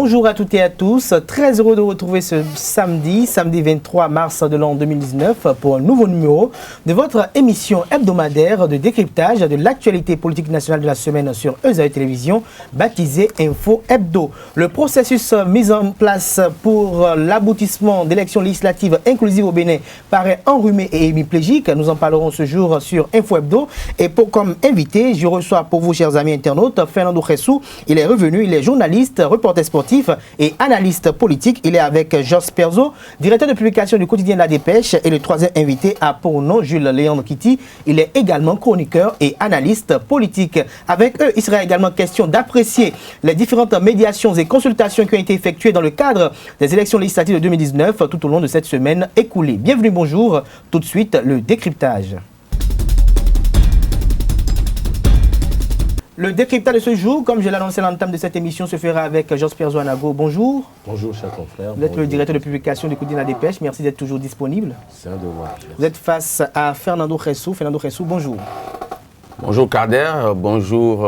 Bonjour à toutes et à tous, très heureux de vous retrouver ce samedi 23 mars de l'an 2019 pour un nouveau numéro de votre émission hebdomadaire de décryptage de l'actualité politique nationale de la semaine sur ESAE Télévision, baptisée Info Hebdo. Le processus mis en place pour l'aboutissement d'élections législatives inclusives au Bénin paraît enrhumé et hémiplégique. Nous en parlerons ce jour sur Info Hebdo. Et comme invité, je reçois pour vous, chers amis internautes, Fernando Khessou. Il est revenu, il est journaliste, reporter sportif et analyste politique. Il est avec Jos Perzo, directeur de publication du quotidien La Dépêche, et le troisième invité a pour nom Jules Léandre Kitty. Il est également chroniqueur et analyste politique. Avec eux, il sera également question d'apprécier les différentes médiations et consultations qui ont été effectuées dans le cadre des élections législatives de 2019 tout au long de cette semaine écoulée. Bienvenue, bonjour. Tout de suite, le décryptage. Le décryptage de ce jour, comme je l'ai annoncé à l'entame de cette émission, se fera avec Jos Perzo Anago. Bonjour. Bonjour, cher confrère. Vous êtes le directeur de publication du quotidien La Dépêche. Merci d'être toujours disponible. C'est un devoir. Vous êtes face à Fernando Khessou. Fernando Khessou, bonjour. Bonjour Kader, bonjour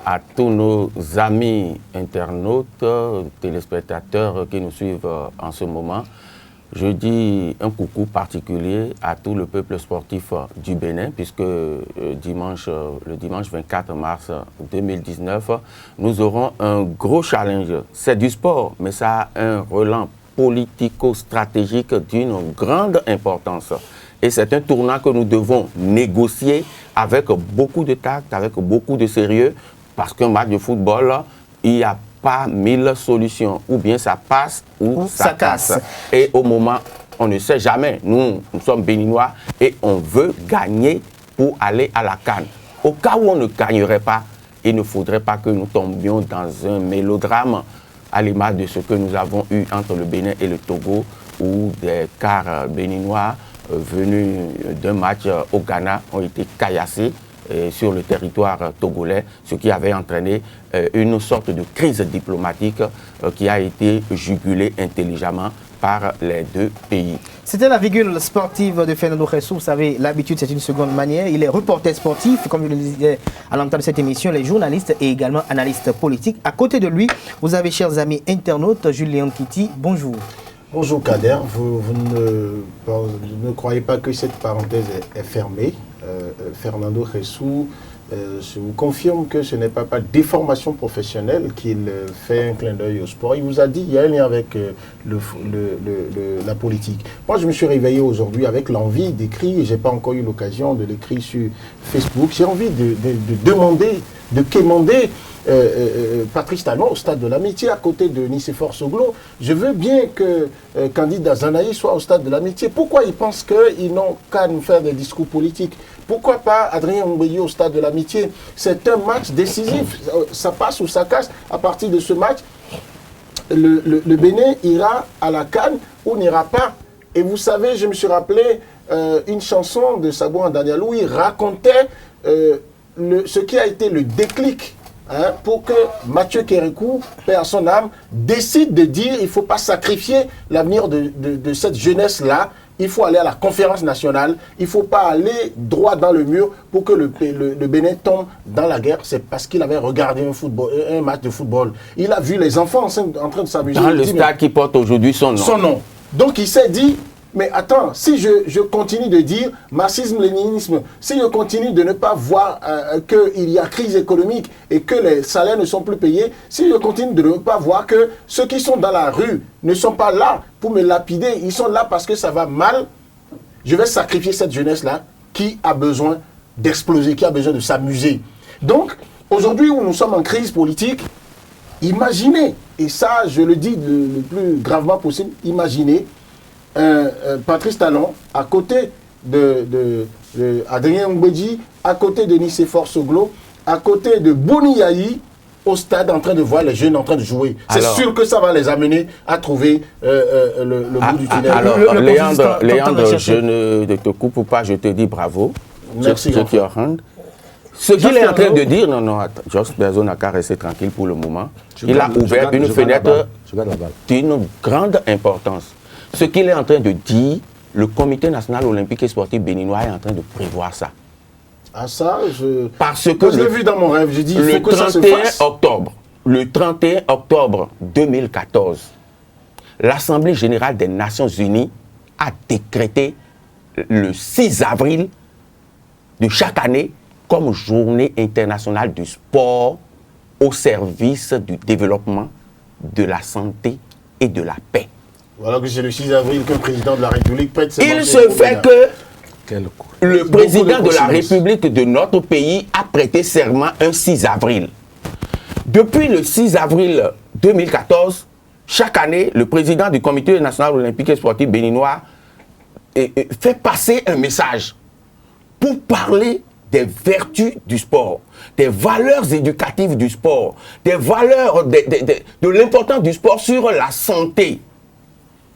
à tous nos amis internautes, téléspectateurs qui nous suivent en ce moment. Je dis un coucou particulier à tout le peuple sportif du Bénin, puisque le dimanche 24 mars 2019, nous aurons un gros challenge. C'est du sport, mais ça a un relent politico-stratégique d'une grande importance. Et c'est un tournant que nous devons négocier avec beaucoup de tact, avec beaucoup de sérieux, parce qu'un match de football, il y a pas 1000 solutions, ou bien ça passe ou ça casse. Et au moment, on ne sait jamais. Nous sommes béninois et on veut gagner pour aller à la CAN. Au cas où on ne gagnerait pas, il ne faudrait pas que nous tombions dans un mélodrame à l'image de ce que nous avons eu entre le Bénin et le Togo, où des cars béninois venus d'un match au Ghana ont été caillassés sur le territoire togolais, ce qui avait entraîné une sorte de crise diplomatique qui a été jugulée intelligemment par les deux pays. C'était la virgule sportive de Fernando Khessou. Vous savez, l'habitude, c'est une seconde manière. Il est reporter sportif, comme je le disais à l'entame de cette émission, les journalistes et également analystes politiques. À côté de lui, vous avez, chers amis internautes, Jules Léandre Kitty. Bonjour. Bonjour Kader, vous ne croyez pas que cette parenthèse est fermée. Fernando Khessou, je vous confirme que ce n'est pas par déformation professionnelle qu'il fait un clin d'œil au sport. Il vous a dit qu'il y a un lien avec la politique. Moi, je me suis réveillé aujourd'hui avec l'envie d'écrire, je n'ai pas encore eu l'occasion de l'écrire sur Facebook. J'ai envie de demander, de quémander Patrice Talon au stade de l'amitié à côté de Nicéphore Soglo. Je veux bien que Candide Azanaï soit au stade de l'amitié. Pourquoi ils pensent qu'ils n'ont qu'à nous faire des discours politiques? Pourquoi pas Adrien Mbouyi au stade de l'amitié? C'est un match décisif. Ça passe ou ça casse. À partir de ce match, le Bénin ira à la CAN ou n'ira pas. Et vous savez, je me suis rappelé une chanson de Sabouan Daniel où il racontait ce qui a été le déclic pour que Mathieu Kérékou, paix à son âme, décide de dire il ne faut pas sacrifier l'avenir de cette jeunesse-là. Il faut aller à la conférence nationale. Il ne faut pas aller droit dans le mur pour que le Bénin tombe dans la guerre. C'est parce qu'il avait regardé un match de football. Il a vu les enfants en train de s'amuser. Dans le stade qui porte aujourd'hui son nom. Son nom. Donc il s'est dit, mais attends, si je continue de dire marxisme-léninisme, si je continue de ne pas voir qu'il y a crise économique et que les salaires ne sont plus payés, si je continue de ne pas voir que ceux qui sont dans la rue ne sont pas là pour me lapider, ils sont là parce que ça va mal, je vais sacrifier cette jeunesse-là qui a besoin d'exploser, qui a besoin de s'amuser. Donc, aujourd'hui où nous sommes en crise politique, imaginez, et ça je le dis le plus gravement possible, imaginez Patrice Talon à côté de Adrien Mbouyi, à côté de Nicéphore Soglo, à côté de Boni Yahi, au stade en train de voir les jeunes en train de jouer. C'est sûr que ça va les amener à trouver le bout du tunnel. Alors, Léandre, je ne te coupe pas, je te dis bravo. Merci. Ce qu'il est en train de dire, Jos Perzo n'a qu'à rester tranquille pour le moment. Il a ouvert une fenêtre d'une grande importance. Ce qu'il est en train de dire, le Comité national olympique et sportif béninois est en train de prévoir ça. Ah ça, Parce que je l'ai vu dans mon rêve, j'ai dit il faut le que ça se 31 fasse. octobre, le 31 octobre 2014, l'Assemblée générale des Nations unies a décrété le 6 avril de chaque année comme journée internationale du sport au service du développement, de la santé et de la paix. Voilà que c'est le 6 avril qu'un président de la République prête ses Il se fait que le président de la coïncidence. République de notre pays a prêté serment un 6 avril. Depuis le 6 avril 2014, chaque année, le président du Comité national olympique et sportif béninois fait passer un message pour parler des vertus du sport, des valeurs éducatives du sport, des valeurs de l'importance du sport sur la santé.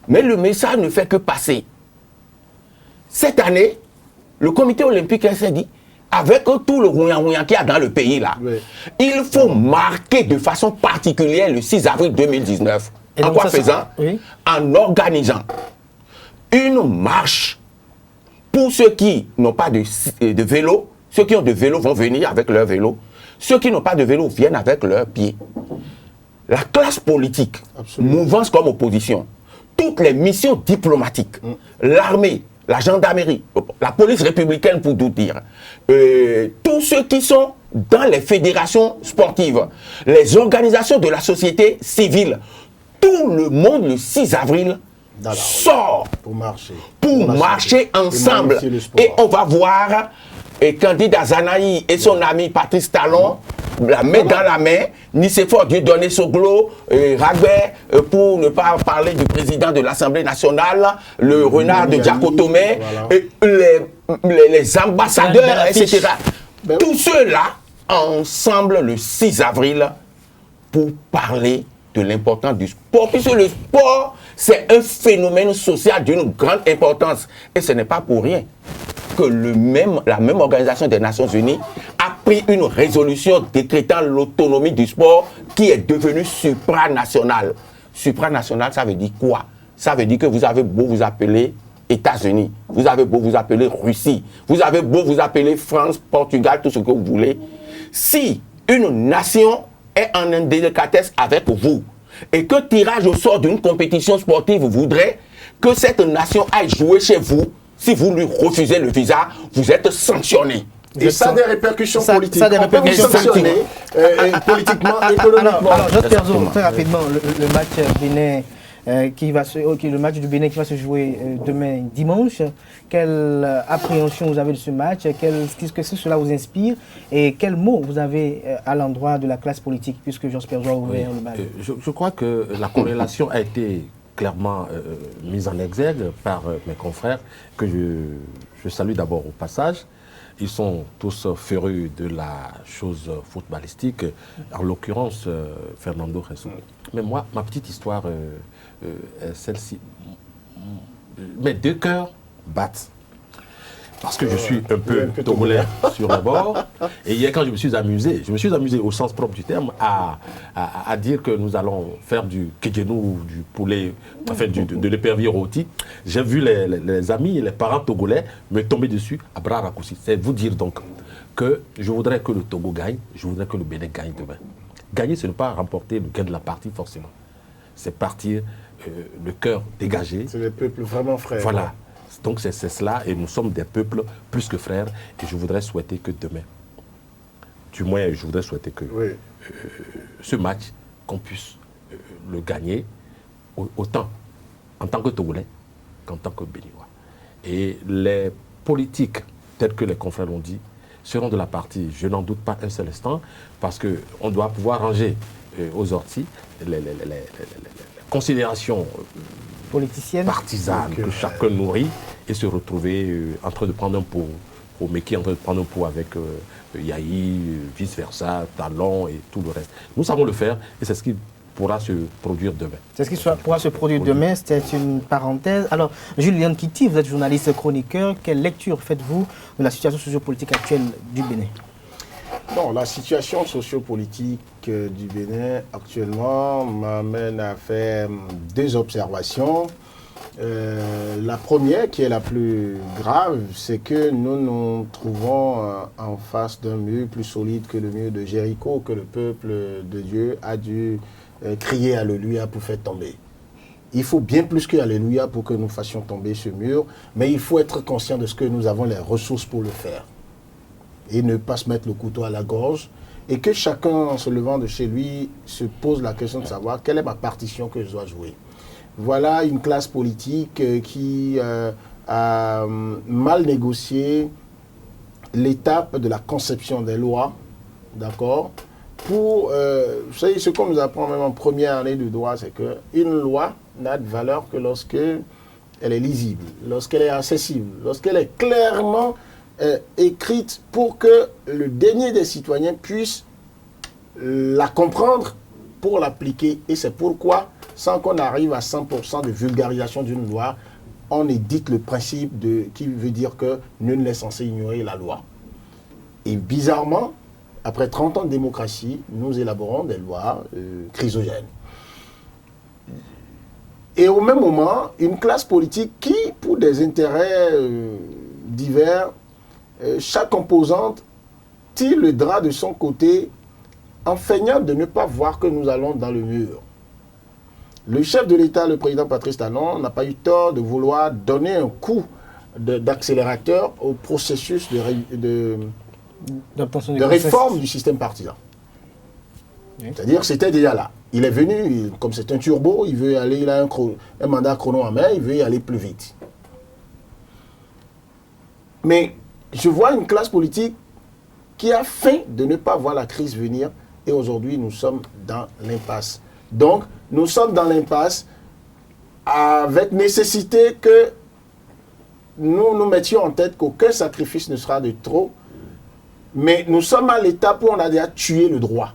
Mais le message ne fait que passer. Cette année, le comité olympique s'est dit, avec tout le rouillant qu'il y a dans le pays là, oui, il faut marquer de façon particulière le 6 avril 2019. Et en donc quoi faisant? Oui. En organisant une marche pour ceux qui n'ont pas de vélo. Ceux qui ont de vélo vont venir avec leur vélo. Ceux qui n'ont pas de vélo viennent avec leurs pieds. La classe politique, Absolument. mouvance comme opposition, toutes les missions diplomatiques, l'armée, la gendarmerie, la police républicaine pour tout dire, tous ceux qui sont dans les fédérations sportives, les organisations de la société civile, tout le monde le 6 avril Dans la rue. sort Pour marcher. pour la marcher santé. ensemble. magnifier le sport. Et on va voir Candide Azanaï et son ami Patrice Talon, la main dans la main, Nicéphore Dieudonné Soglo, Ragbert, pour ne pas parler du président de l'Assemblée nationale, le renard de Diakotomé, Voilà. les ambassadeurs, etc. Ben oui. Tous ceux-là, ensemble le 6 avril, pour parler de l'importance du sport. Puisque le sport, c'est un phénomène social d'une grande importance. Et ce n'est pas pour rien que la même organisation des Nations Unies a pris une résolution décrétant l'autonomie du sport qui est devenue supranationale. Supranationale, ça veut dire quoi? Ça veut dire que vous avez beau vous appeler États-Unis, vous avez beau vous appeler Russie, vous avez beau vous appeler France, Portugal, tout ce que vous voulez. Si une nation est en indélicatesse avec vous et que tirage au sort d'une compétition sportive voudrait que cette nation aille jouer chez vous, si vous lui refusez le visa, vous êtes sanctionné. Et ça a des répercussions Ça- politiques. ça a des On peut vous répercussions sanctionner politiquement, économiquement. Alors, Jacques Perzo, très rapidement, le match Bénin le match du Bénin qui va se jouer demain dimanche. Quelle appréhension vous avez de ce match? Qu'est-ce que cela vous inspire? Et quels mots vous avez à l'endroit de la classe politique, puisque Jacques Perzo a ouvert le match? Je crois que la corrélation a été clairement mise en exergue par mes confrères, que je salue d'abord au passage. Ils sont tous férus de la chose footballistique, en l'occurrence Fernando Resson. Mais moi, ma petite histoire est celle-ci. Mes deux cœurs battent. Parce que je suis un peu togolais sur le bord. Et hier, quand je me suis amusé au sens propre du terme, à dire que nous allons faire du kédjenou, du poulet, enfin de l'épervier rôti. J'ai vu les amis et les parents togolais me tomber dessus à bras raccourcis. C'est vous dire donc que je voudrais que le Togo gagne, je voudrais que le Bénin gagne demain. Gagner, ce n'est pas remporter le gain de la partie forcément. C'est partir le cœur dégagé. C'est le peuple vraiment frère. Voilà. Donc c'est cela, et nous sommes des peuples plus que frères, et je voudrais souhaiter que demain, du moins je voudrais souhaiter que Oui. ce match, qu'on puisse le gagner autant en tant que Togolais qu'en tant que Béninois. Et les politiques, tels que les confrères l'ont dit, seront de la partie, je n'en doute pas un seul instant, parce qu'on doit pouvoir ranger aux orties les considérations Politicienne. partisanes que chacun nourrit et se retrouver en train de prendre un pot au Meki, en train de prendre un pot avec Yahi, vice-versa, Talon et tout le reste. Nous savons le faire et c'est ce qui pourra se produire demain. C'est ce qui pourra se produire demain, c'était une parenthèse. Alors, Julien Kitty, vous êtes journaliste chroniqueur. Quelle lecture faites-vous de la situation sociopolitique actuelle du Bénin? Non, la situation sociopolitique du Bénin actuellement m'amène à faire deux observations. La première, qui est la plus grave, c'est que nous nous trouvons en face d'un mur plus solide que le mur de Jéricho, que le peuple de Dieu a dû crier Alléluia pour faire tomber. Il faut bien plus que Alléluia pour que nous fassions tomber ce mur, mais il faut être conscient de ce que nous avons les ressources pour le faire. Et ne pas se mettre le couteau à la gorge, et que chacun, en se levant de chez lui, se pose la question de savoir quelle est ma partition que je dois jouer. Voilà une classe politique qui a mal négocié l'étape de la conception des lois, d'accord? Pour, vous savez, ce qu'on nous apprend même en première année de droit, c'est qu'une loi n'a de valeur que lorsque elle est lisible, lorsqu'elle est accessible, lorsqu'elle est clairement écrite pour que le dernier des citoyens puisse la comprendre pour l'appliquer. Et c'est pourquoi, sans qu'on arrive à 100% de vulgarisation d'une loi, on édite le principe qui veut dire que nul n'est censé ignorer la loi. Et bizarrement, après 30 ans de démocratie, nous élaborons des lois chrysogènes. Et au même moment, une classe politique qui, pour des intérêts divers, chaque composante tire le drap de son côté en feignant de ne pas voir que nous allons dans le mur. Le chef de l'État, le président Patrice Talon, n'a pas eu tort de vouloir donner un coup d'accélérateur au processus de réforme du système partisan. Oui. C'est-à-dire que c'était déjà là. Il est venu, comme c'est un turbo, il veut aller, il a un mandat chrono en main, il veut y aller plus vite. Mais je vois une classe politique qui a faim de ne pas voir la crise venir, et aujourd'hui nous sommes dans l'impasse. Donc nous sommes dans l'impasse avec nécessité que nous nous mettions en tête qu'aucun sacrifice ne sera de trop, mais nous sommes à l'étape où on a déjà tué le droit.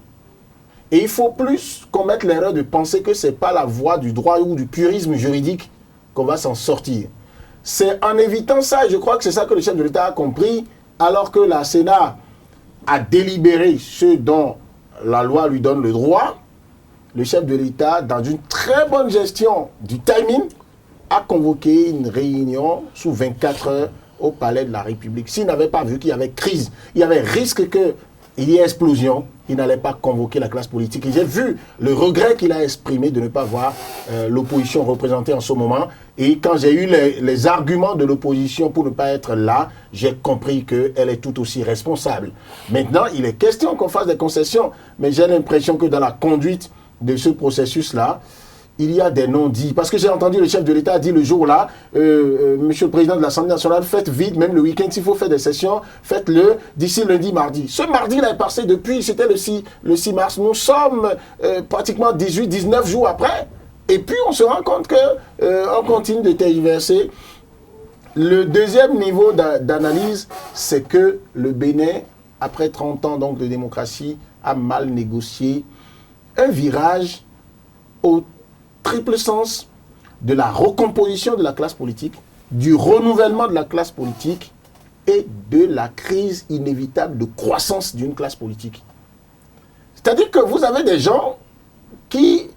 Et il faut plus commettre l'erreur de penser que ce n'est pas la voie du droit ou du purisme juridique qu'on va s'en sortir. C'est en évitant ça, et je crois que c'est ça que le chef de l'État a compris, alors que la Sénat a délibéré ce dont la loi lui donne le droit, le chef de l'État, dans une très bonne gestion du timing, a convoqué une réunion sous 24 heures au Palais de la République. S'il n'avait pas vu qu'il y avait crise, il y avait risque qu'il y ait explosion, il n'allait pas convoquer la classe politique. Et j'ai vu le regret qu'il a exprimé de ne pas voir l'opposition représentée en ce moment. Et quand j'ai eu les arguments de l'opposition pour ne pas être là, j'ai compris qu'elle est tout aussi responsable. Maintenant, il est question qu'on fasse des concessions, mais j'ai l'impression que dans la conduite de ce processus-là, il y a des non-dits. Parce que j'ai entendu le chef de l'État dire le jour-là, Monsieur le Président de l'Assemblée nationale, faites vite, même le week-end, s'il faut faire des sessions, faites-le d'ici lundi, mardi. Ce mardi-là est passé depuis, c'était le 6 mars. Nous sommes pratiquement 18-19 jours après. Et puis on se rend compte qu'on continue de tergiverser. Le deuxième niveau d'analyse, c'est que le Bénin, après 30 ans donc, de démocratie, a mal négocié un virage au triple sens de la recomposition de la classe politique, du renouvellement de la classe politique et de la crise inévitable de croissance d'une classe politique. C'est-à-dire que vous avez des gens qui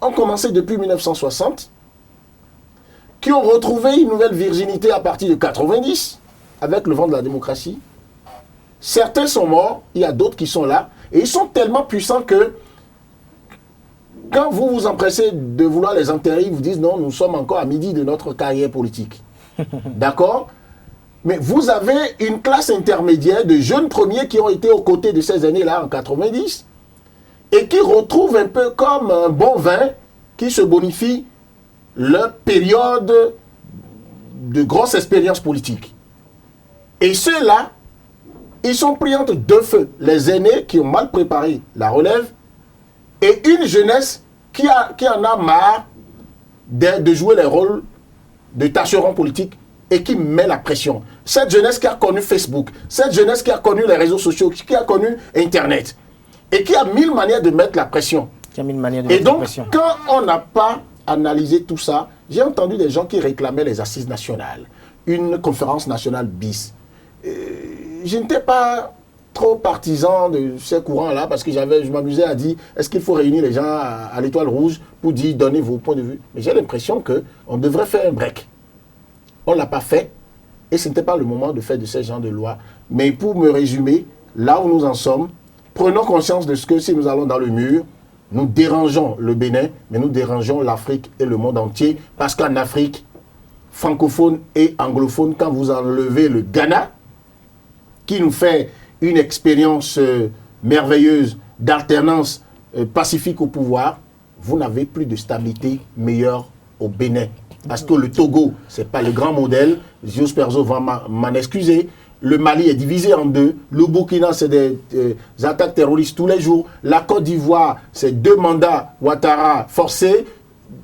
ont commencé depuis 1960, qui ont retrouvé une nouvelle virginité à partir de 90, avec le vent de la démocratie. Certains sont morts, il y a d'autres qui sont là, et ils sont tellement puissants que quand vous vous empressez de vouloir les enterrer, ils vous disent non, nous sommes encore à midi de notre carrière politique. D'accord? Mais vous avez une classe intermédiaire de jeunes premiers qui ont été aux côtés de ces années-là en 90 et qui retrouvent un peu comme un bon vin qui se bonifie leur période de grosse expérience politique. Et ceux-là, ils sont pris entre deux feux. Les aînés qui ont mal préparé la relève et une jeunesse qui en a marre de jouer les rôles de tâcherons politiques et qui met la pression. Cette jeunesse qui a connu Facebook, cette jeunesse qui a connu les réseaux sociaux, qui a connu Internet et qui a mille manières de mettre la pression. Et donc, quand on n'a pas analysé tout ça, j'ai entendu des gens qui réclamaient les assises nationales, une conférence nationale bis. Je n'étais pas trop partisan de ces courants-là parce que je m'amusais à dire, est-ce qu'il faut réunir les gens à l'Étoile Rouge pour dire, donnez vos points de vue. Mais j'ai l'impression qu'on devrait faire un break. On ne l'a pas fait et ce n'était pas le moment de faire de ces genres de lois. Mais pour me résumer, là où nous en sommes, prenons conscience de ce que si nous allons dans le mur, nous dérangeons le Bénin, mais nous dérangeons l'Afrique et le monde entier parce qu'en Afrique, francophone et anglophone, quand vous enlevez le Ghana, qui nous fait une expérience merveilleuse d'alternance pacifique au pouvoir, vous n'avez plus de stabilité meilleure au Bénin. Parce que le Togo, ce n'est pas le grand modèle. Zios Perzo va m'en excuser. Le Mali est divisé en deux. Le Burkina, c'est des attaques terroristes tous les jours. La Côte d'Ivoire, c'est 2 mandats Ouattara forcés.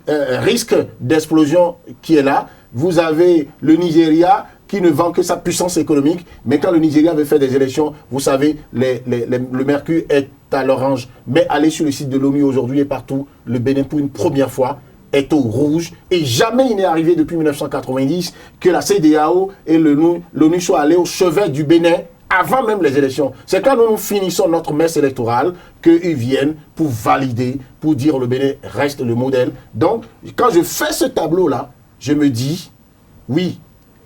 Risque d'explosion qui est là. Vous avez le Nigeria qui ne vend que sa puissance économique. Mais quand le Nigeria avait fait des élections, vous savez, le mercure est à l'orange. Mais allez sur le site de l'ONU aujourd'hui et partout, le Bénin, pour une première fois, est au rouge. Et jamais il n'est arrivé depuis 1990 que la CEDEAO et l'ONU soient allés au chevet du Bénin avant même les élections. C'est quand nous finissons notre messe électorale qu'ils viennent pour valider, pour dire le Bénin reste le modèle. Donc, quand je fais ce tableau-là, je me dis, oui,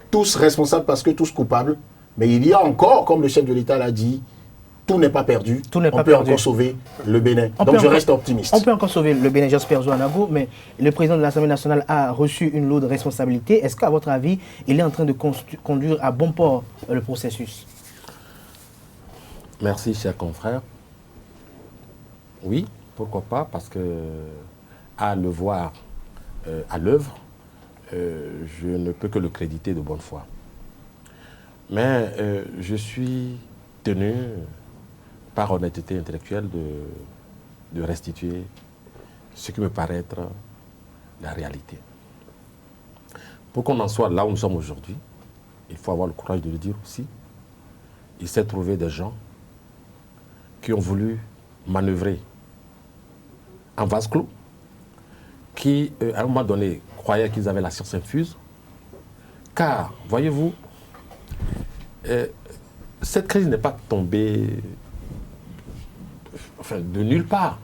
tous responsables parce que tous coupables, mais il y a encore, comme le chef de l'État l'a dit, tout n'est pas perdu. On peut encore sauver le Bénin. Donc je reste optimiste. On peut encore sauver le Bénin, j'espère, Zoanago, mais le président de l'Assemblée nationale a reçu une lourde responsabilité. Est-ce qu'à votre avis, il est en train de conduire à bon port le processus? Merci, cher confrère. Oui, pourquoi pas, parce que à le voir à l'œuvre, je ne peux que le créditer de bonne foi. Mais je suis tenu, par honnêteté intellectuelle, de restituer ce qui me paraît être la réalité. Pour qu'on en soit là où nous sommes aujourd'hui, il faut avoir le courage de le dire aussi. Il s'est trouvé des gens qui ont voulu manœuvrer en vase clos, qui, à un moment donné, croyaient qu'ils avaient la science infuse. Car, voyez-vous, cette crise n'est pas tombée de nulle part.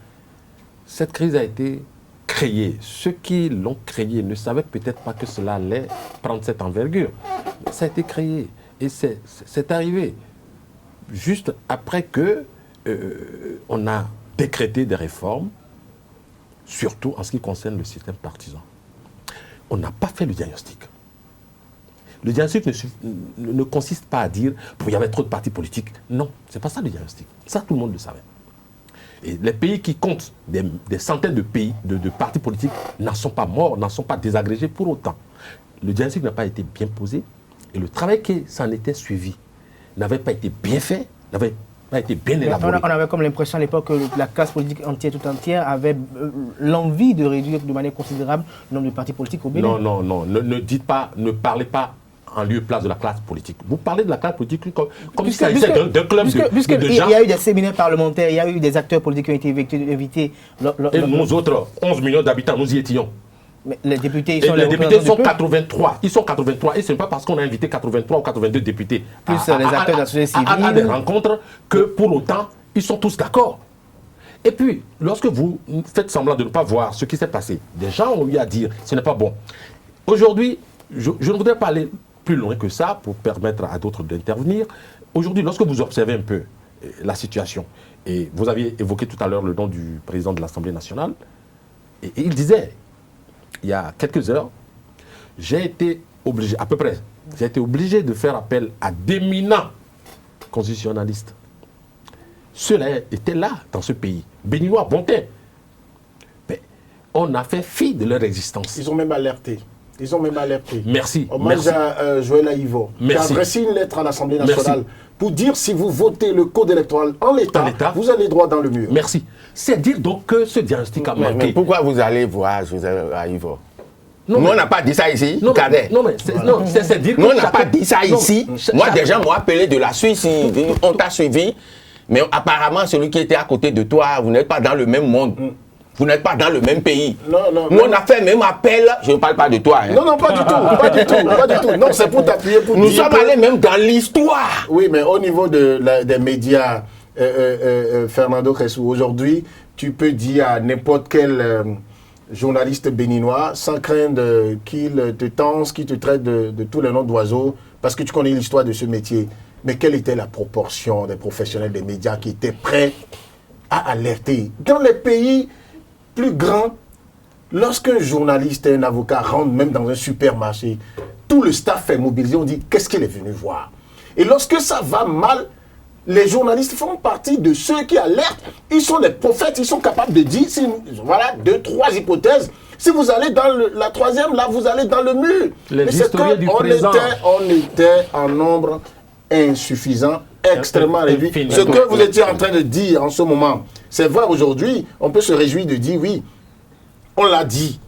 Cette crise a été créée. Ceux qui l'ont créée ne savaient peut-être pas que cela allait prendre cette envergure. Ça a été créé et c'est arrivé juste après que on a décrété des réformes, surtout en ce qui concerne le système partisan. On n'a pas fait le diagnostic. Le diagnostic ne consiste pas à dire qu'il y avait trop de partis politiques. Non, ce n'est pas ça le diagnostic. Ça, tout le monde le savait. Et les pays qui comptent des centaines de pays, de partis politiques, n'en sont pas morts, n'en sont pas désagrégés pour autant. Le diagnostic n'a pas été bien posé et le travail qui s'en était suivi n'avait pas été bien fait, n'avait pas été bien élaboré. On avait comme l'impression à l'époque que la classe politique entière, tout entière, avait l'envie de réduire de manière considérable le nombre de partis politiques au Bénin. Non, ne parlez pas en lieu et place de la classe politique. Vous parlez de la classe politique comme si ça était d'un club de gens. Il y a eu des séminaires parlementaires, il y a eu des acteurs politiques qui ont été invités. Et nous autres, 11 millions d'habitants, nous y étions. Mais les députés, les députés sont 83. Ils sont 83. Et ce n'est pas parce qu'on a invité 83 ou 82 députés plus les acteurs de la société civile à des rencontres que pour autant, ils sont tous d'accord. Et puis, lorsque vous faites semblant de ne pas voir ce qui s'est passé, des gens ont eu à dire ce n'est pas bon. Aujourd'hui, je ne voudrais pas aller plus loin que ça pour permettre à d'autres d'intervenir. Aujourd'hui, lorsque vous observez un peu la situation, et vous aviez évoqué tout à l'heure le nom du président de l'Assemblée nationale, et il disait, il y a quelques heures, j'ai été obligé, à peu près, j'ai été obligé de faire appel à d'éminents constitutionnalistes. Ceux-là étaient là dans ce pays, béninois, bontais. Mais on a fait fi de leur existence. Ils ont même alerté. Merci. Hommage à Joël Aïvo, qui a adressé une lettre à l'Assemblée nationale pour dire si vous votez le code électoral en l'état, vous allez droit dans le mur. Merci. C'est dire donc que ce diagnostic a manqué. Mais pourquoi vous allez voir Joël Aïvo? Nous, on n'a pas dit ça ici, Kader. C'est dire que... Nous, on n'a pas dit ça ici. Moi, des gens m'ont appelé de la Suisse, on t'a suivi. Mais apparemment, celui qui était à côté de toi, vous n'êtes pas dans le même monde. Vous n'êtes pas dans le même pays. Non, Nous, on a fait même appel. Je ne parle pas de toi. Hein. Non, pas du tout. Non, c'est pour t'appuyer, pour Nous dire sommes allés même dans l'histoire. Oui, mais au niveau des médias, Fernando Khessou, aujourd'hui, tu peux dire à n'importe quel journaliste béninois, sans craindre qu'il te tense, qu'il te traite de tous les noms d'oiseaux, parce que tu connais l'histoire de ce métier. Mais quelle était la proportion des professionnels des médias qui étaient prêts à alerter? Dans les pays plus grands, lorsqu'un journaliste et un avocat rentrent même dans un supermarché, tout le staff est mobilisé, on dit qu'est-ce qu'il est venu voir. Et lorsque ça va mal, les journalistes font partie de ceux qui alertent. Ils sont des prophètes, ils sont capables de dire, voilà, 2, 3 hypothèses. Si vous allez dans la troisième, là, vous allez dans le mur. Les mais c'est qu'on était en nombre insuffisant, extrêmement réduit. Ce que vous étiez en train de dire en ce moment, c'est vrai aujourd'hui, on peut se réjouir de dire oui, on l'a dit.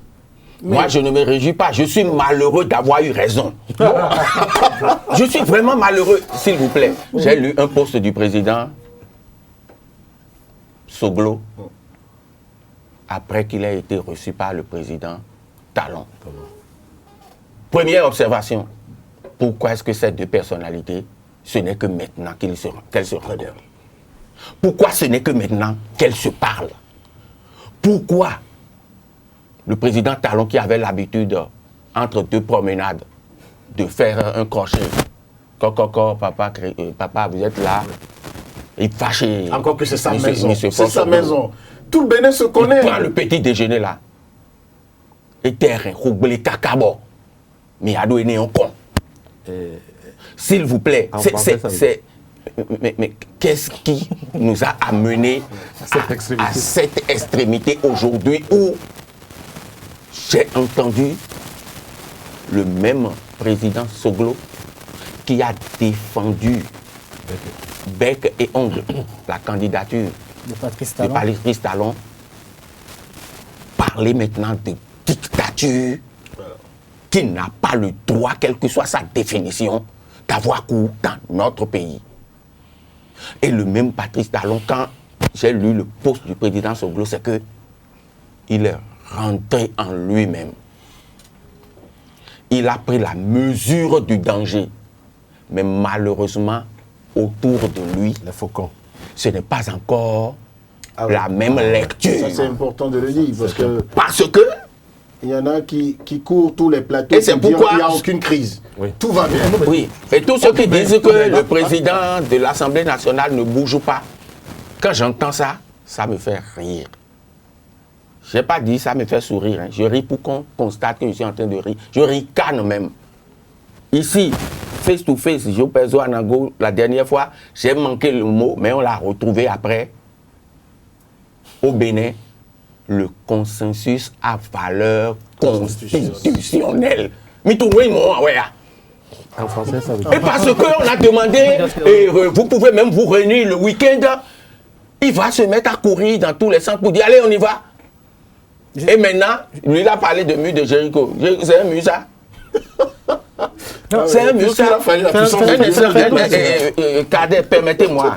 Mais moi, je ne me réjouis pas. Je suis malheureux d'avoir eu raison. Je suis vraiment malheureux. S'il vous plaît, j'ai lu un post du président Soglo après qu'il ait été reçu par le président Talon. Première observation. Pourquoi est-ce que ces deux personnalités, ce n'est que maintenant qu'elles se rencontrent? Pourquoi ce n'est que maintenant qu'elles se parlent? Pourquoi le président Talon, qui avait l'habitude, entre deux promenades, de faire un crochet, papa, vous êtes là, il fâché. Encore que c'est sa maison. C'est sa maison. Tout le Bénin se connaît. Il prend le petit déjeuner là. Et terre, roublé cacabo. Mais Ado est né en con. S'il vous plaît, mais qu'est-ce qui nous a amené à cette extrémité aujourd'hui où j'ai entendu le même président Soglo qui a défendu bec et ongle la candidature de Patrice Talon parler maintenant de dictature qui n'a pas le droit, quelle que soit sa définition, d'avoir cours dans notre pays. Et le même Patrice Talon, quand j'ai lu le post du président Soglo, c'est que il est rentré en lui-même. Il a pris la mesure du danger. Mais malheureusement, autour de lui, les faucons, ce n'est pas encore la même lecture. Ça, c'est important de le dire. Parce que il y en a qui courent tous les plateaux et c'est pourquoi il n'y a aucune crise. Oui. Tout va bien. Oui. Et tous ceux qui disent que le président de l'Assemblée nationale ne bouge pas, quand j'entends ça, ça me fait rire. Je n'ai pas dit ça me fait sourire. Hein. Je ris pour qu'on constate que je suis en train de rire. Je ricane même. Ici, face to face, Joe Pezo Anago, la dernière fois, j'ai manqué le mot, mais on l'a retrouvé après. Au Bénin, le consensus à valeur constitutionnelle. En français, ça veut dire. Et parce qu'on a demandé, vous pouvez même vous réunir le week-end, il va se mettre à courir dans tous les sens pour dire allez, on y va. Et maintenant, lui, il a parlé de mur de Jéricho. C'est un mur, ça? C'est un mur, ça? Cadet, permettez-moi.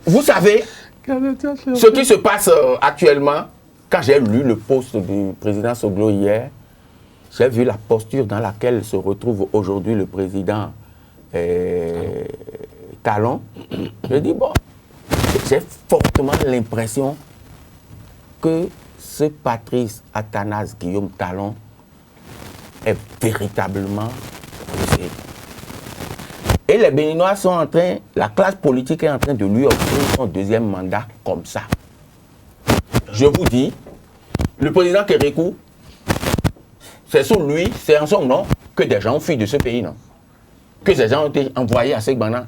Vous savez, ce qui se passe actuellement, quand j'ai lu le post du président Soglo hier, j'ai vu la posture dans laquelle se retrouve aujourd'hui le président Talon. Je dis, bon, j'ai fortement l'impression que ce Patrice Athanase Guillaume Talon est véritablement rusé. Et les Béninois sont en train, la classe politique est en train de lui offrir son deuxième mandat comme ça. Je vous dis, le président Kérékou, c'est sous lui, c'est en son nom que des gens ont fui de ce pays, non? Que des gens ont été envoyés à Segbana.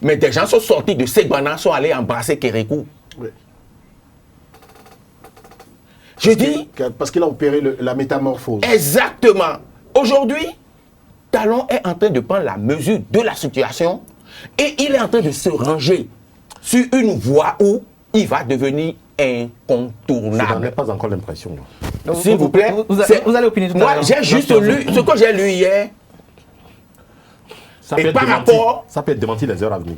Mais des gens sont sortis de Segbana, sont allés embrasser Kérékou. Oui. Je dis... Parce qu'il a opéré la métamorphose. Exactement. Aujourd'hui, Talon est en train de prendre la mesure de la situation et il est en train de se ranger sur une voie où il va devenir incontournable. Je n'en ai pas encore l'impression. S'il vous plaît. Vous allez opiner tout à l'heure. Moi, j'ai juste lu ce que j'ai lu hier. Ça peut être démenti les heures à venir.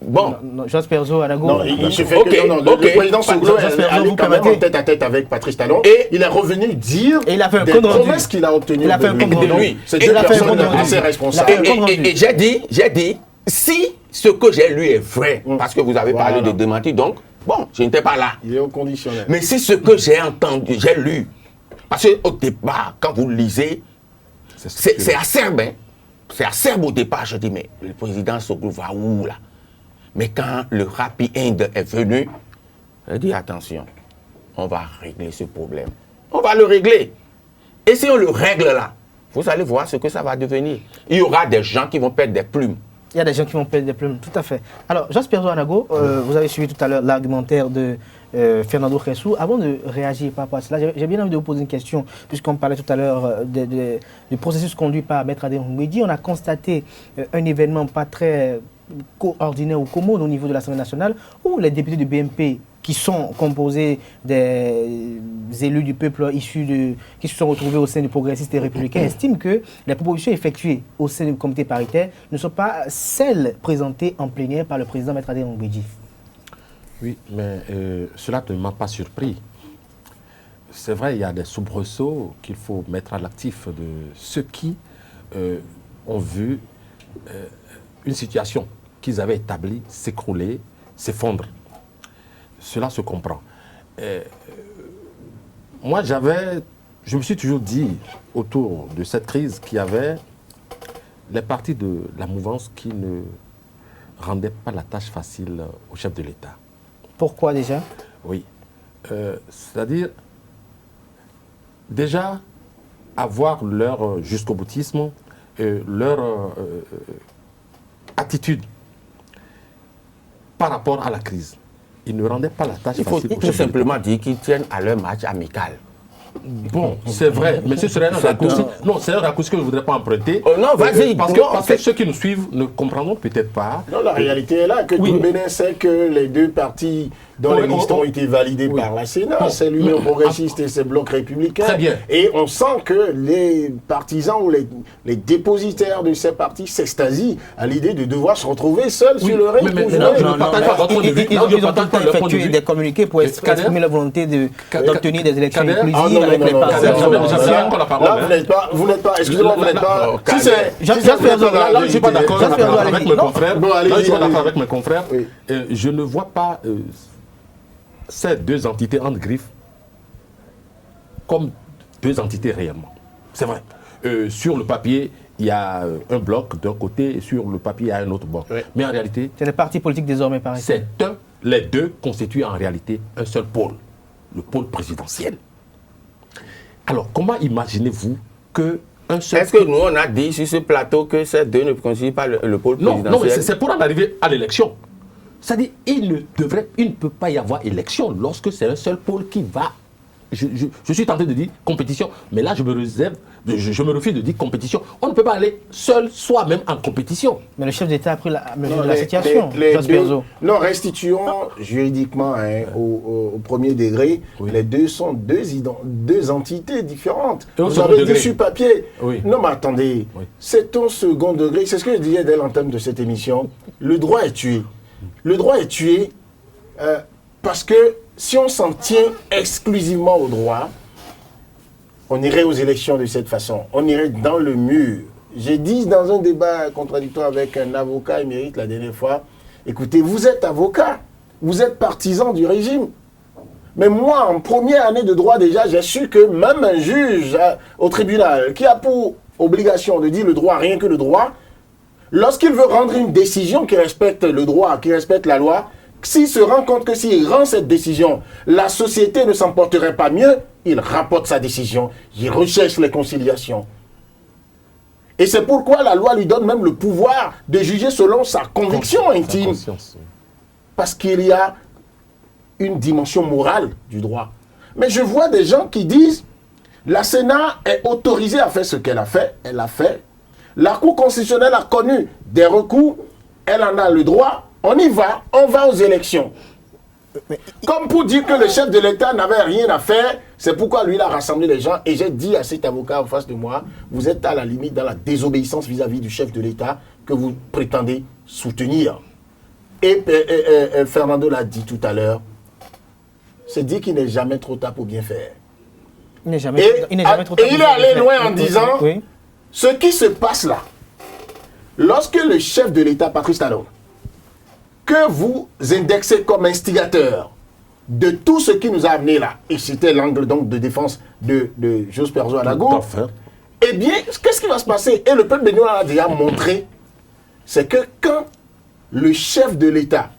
Bon. Jasper Zo, Anago. Non, il se fait que le président Soglo est allé quand même en tête-à-tête avec Patrice Talon. Et il est revenu dire et il a fait des promesses qu'il a obtenues de lui. C'est deux personnes assez responsables. Et j'ai dit, si ce que j'ai lu est vrai, parce que vous avez parlé de démenti, donc, bon, je n'étais pas là. Il est au conditionnel. Mais si ce que j'ai entendu, j'ai lu, parce qu'au départ, quand vous lisez, c'est acerbe, hein. C'est acerbe au départ. Je dis, mais le président Soglo va où là? Mais quand le Happy End est venu, j'ai dit, attention, on va régler ce problème. On va le régler. Et si on le règle là, vous allez voir ce que ça va devenir. Il y aura des gens qui vont perdre des plumes. Il y a des gens qui vont perdre des plumes, tout à fait. Alors, Jasper Zo, Anago, vous avez suivi tout à l'heure l'argumentaire de Fernando Ressou. Avant de réagir par rapport à cela, j'ai bien envie de vous poser une question, puisqu'on parlait tout à l'heure du processus conduit par Maître Adrien Ngouedi. On a constaté un événement pas très ordinaire ou commode au niveau de l'Assemblée nationale, où les députés du BMP, qui sont composés des élus du peuple qui se sont retrouvés au sein du progressiste et républicain, estiment que les propositions effectuées au sein du comité paritaire ne sont pas celles présentées en plénière par le président Maître Adrien Ngouedi. Oui, mais cela ne m'a pas surpris. C'est vrai, il y a des soubresauts qu'il faut mettre à l'actif de ceux qui ont vu une situation qu'ils avaient établie s'écrouler, s'effondre. Cela se comprend. Moi, je me suis toujours dit, autour de cette crise, qu'il y avait les partis de la mouvance qui ne rendaient pas la tâche facile au chef de l'État. Pourquoi déjà? Oui. C'est-à-dire, déjà, avoir leur jusqu'au-boutisme, leur attitude par rapport à la crise. Ils ne rendaient pas la tâche facile. Il faut tout simplement dire qu'ils tiennent à leur match amical. Bon, c'est vrai, mais ce serait un raccourci. Non, c'est un raccourci que je ne voudrais pas emprunter. Non, vas-y. Parce que ceux qui nous suivent ne comprendront peut-être pas. Non, la réalité est là, que tout le Bénin sait que les deux partis dont les listes ont été validées par la Sénat, c'est l'Union progressiste et c'est le Bloc républicain. Très bien. Et on sent que les partisans ou les dépositaires de ces partis s'extasient à l'idée de devoir se retrouver seuls sur le ring. Ils ont effectué des communiqués pour exprimer la volonté d'obtenir des élections inclusives avec les partis. Là, vous n'êtes pas, excusez-moi, vous n'êtes pas. Là, je ne suis pas d'accord avec mes confrères. Là, je suis pas d'accord avec mes confrères. Je ne vois pas ces deux entités entre griffes comme deux entités réellement. C'est vrai. Sur le papier, il y a un bloc d'un côté et sur le papier, il y a un autre bloc. Oui. Mais en réalité... C'est les partis politiques désormais, par exemple. Les deux constituent en réalité un seul pôle, le pôle présidentiel. Alors, comment imaginez-vous que un seul... Est-ce que nous, on a dit sur ce plateau que ces deux ne constituent pas le pôle présidentiel? Non, mais c'est pour en arriver à l'élection. C'est-à-dire, il ne peut pas y avoir élection lorsque c'est un seul pôle qui va. Je suis tenté de dire compétition, mais là je me refuse de dire compétition. On ne peut pas aller seul, soi-même en compétition. Mais le chef d'État a pris la mesure de la situation. Non, restituons juridiquement au premier degré, les deux sont deux entités différentes. Vous avez dit sur papier. Oui. Non, mais attendez, c'est au second degré, c'est ce que je disais dès l'entame de cette émission. Le droit est tué. Le droit est tué parce que si on s'en tient exclusivement au droit, on irait aux élections de cette façon. On irait dans le mur. J'ai dit dans un débat contradictoire avec un avocat émérite la dernière fois, écoutez, vous êtes avocat, vous êtes partisan du régime. Mais moi, en première année de droit déjà, j'ai su que même un juge au tribunal qui a pour obligation de dire le droit, rien que le droit, lorsqu'il veut rendre une décision qui respecte le droit, qui respecte la loi, s'il se rend compte que s'il rend cette décision, la société ne s'en porterait pas mieux, il rapporte sa décision, il recherche les conciliations. Et c'est pourquoi la loi lui donne même le pouvoir de juger selon sa conviction intime. Parce qu'il y a une dimension morale du droit. Mais je vois des gens qui disent, la Sénat est autorisée à faire ce qu'elle a fait, elle l'a fait. La Cour constitutionnelle a connu des recours, elle en a le droit, on y va, on va aux élections. Comme pour dire que le chef de l'État n'avait rien à faire, c'est pourquoi lui il a rassemblé les gens. Et j'ai dit à cet avocat en face de moi, vous êtes à la limite dans la désobéissance vis-à-vis du chef de l'État que vous prétendez soutenir. Et Fernando l'a dit tout à l'heure, c'est dit qu'il n'est jamais trop tard pour bien faire. Il n'est jamais trop tard. Et il est allé loin en disant, oui. ce qui se passe là, lorsque le chef de l'État, Patrice Talon, que vous indexez comme instigateur de tout ce qui nous a amené là, et c'était l'angle donc de défense de Jos Perzo Anago, eh bien, qu'est-ce qui va se passer? Et le peuple béninois a déjà montré, c'est que quand le chef de l'État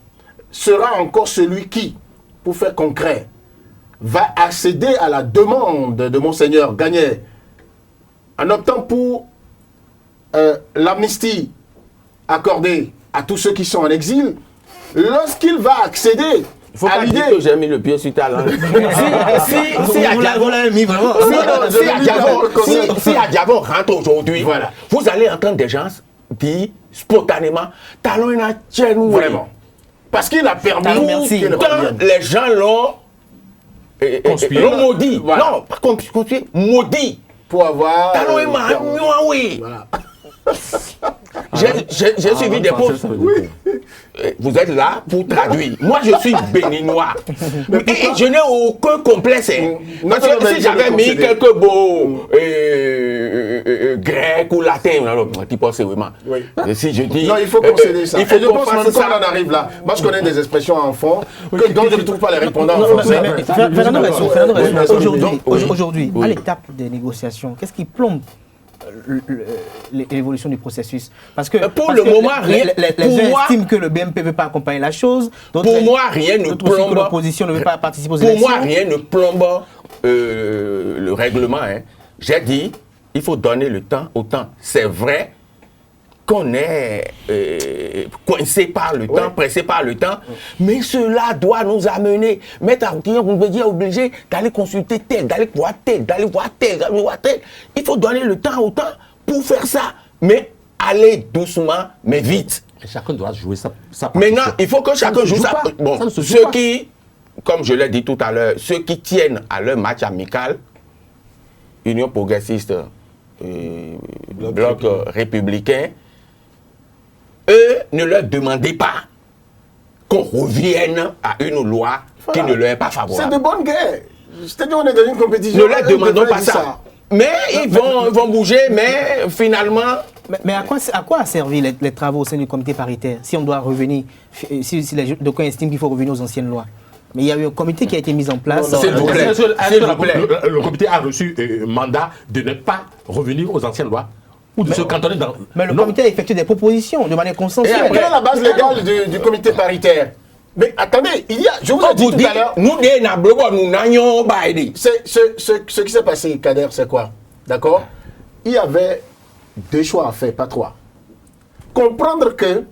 sera encore celui qui, pour faire concret, va accéder à la demande de Monseigneur Gagné en optant pour l'amnistie accordée à tous ceux qui sont en exil, lorsqu'il va accéder il faut pas dire que j'ai mis le pied sur ta langue. Si Adjavon rentre aujourd'hui, voilà, vous allez entendre des gens dire spontanément, Talon est tient nous. Vraiment. Parce qu'il a permis que les gens l'ont maudit. Voilà. Non, pas conspué, maudit. Pour avoir. Talon est marrant, oui. Voilà. J'ai suivi des posts. Oui. Vous êtes là pour traduire. Moi, je suis béninois. Et je n'ai aucun complexe. Parce que si j'avais mis quelques mots grecs ou latins, tu penses vraiment. Oui. Si je dis. Non, il faut concéder ça. Et je pense même qu'on en arrive là. Moi, je connais des expressions en fond dont je ne trouve pas les répondants en français. Aujourd'hui, à l'étape des négociations, qu'est-ce qui plombe l'évolution du processus? Parce que pour le moment, rien. Les gens estiment que le BMP ne veut pas accompagner la chose. Pour moi, rien ne plombe. L'opposition ne veut pas participer aux élections. Pour moi, rien ne plombe le règlement. Hein. J'ai dit, il faut donner le temps au temps. C'est vrai qu'on est coincé par le temps, pressé par le temps, mais cela doit nous amener. Maître Artillon, vous est obligé d'aller consulter tel, d'aller voir tel, d'aller voir tel, d'aller voir tel. Il faut donner le temps au temps pour faire ça. Mais aller doucement, mais vite. Et chacun doit jouer sa Maintenant, il faut que chacun joue sa. Bon, ceux qui, comme je l'ai dit tout à l'heure, ceux qui tiennent à leur match amical, Union progressiste, bloc républicain, eux, ne leur demandez pas qu'on revienne à une loi qui ne leur est pas favorable. C'est de bonne guerre. C'est-à-dire qu'on est dans une compétition. Ne leur demandons pas ça. Mais ils vont bouger, mais finalement... Mais à quoi a servi les travaux au sein du comité paritaire si on doit revenir, si les d'aucuns estiment qu'il faut revenir aux anciennes lois? Mais il y a eu un comité qui a été mis en place. S'il vous plaît. Le comité a reçu un mandat de ne pas revenir aux anciennes lois. Ou de se cantonner dans... Mais le comité a effectué des propositions de manière consensuelle. Et quelle est la base légale du comité paritaire? Mais attendez, il y a, je vous ai dit tout à l'heure... Ce qui s'est passé, Kader, c'est quoi? D'accord? Il y avait 2 choix à faire, pas 3. Comprendre que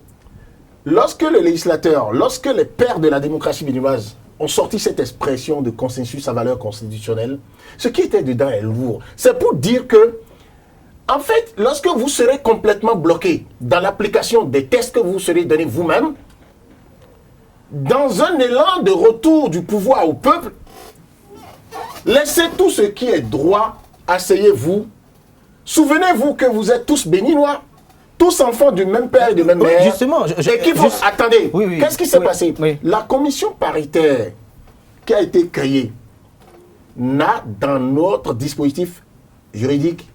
lorsque le législateur, lorsque les pères de la démocratie béninoise ont sorti cette expression de consensus à valeur constitutionnelle, ce qui était dedans est lourd. C'est pour dire que, en fait, lorsque vous serez complètement bloqué dans l'application des tests que vous serez donnés vous-même, dans un élan de retour du pouvoir au peuple, laissez tout ce qui est droit, asseyez-vous. Souvenez-vous que vous êtes tous béninois, tous enfants du même père et de même mère. Justement, attendez, qu'est-ce qui s'est passé? La commission paritaire qui a été créée n'a dans notre dispositif juridique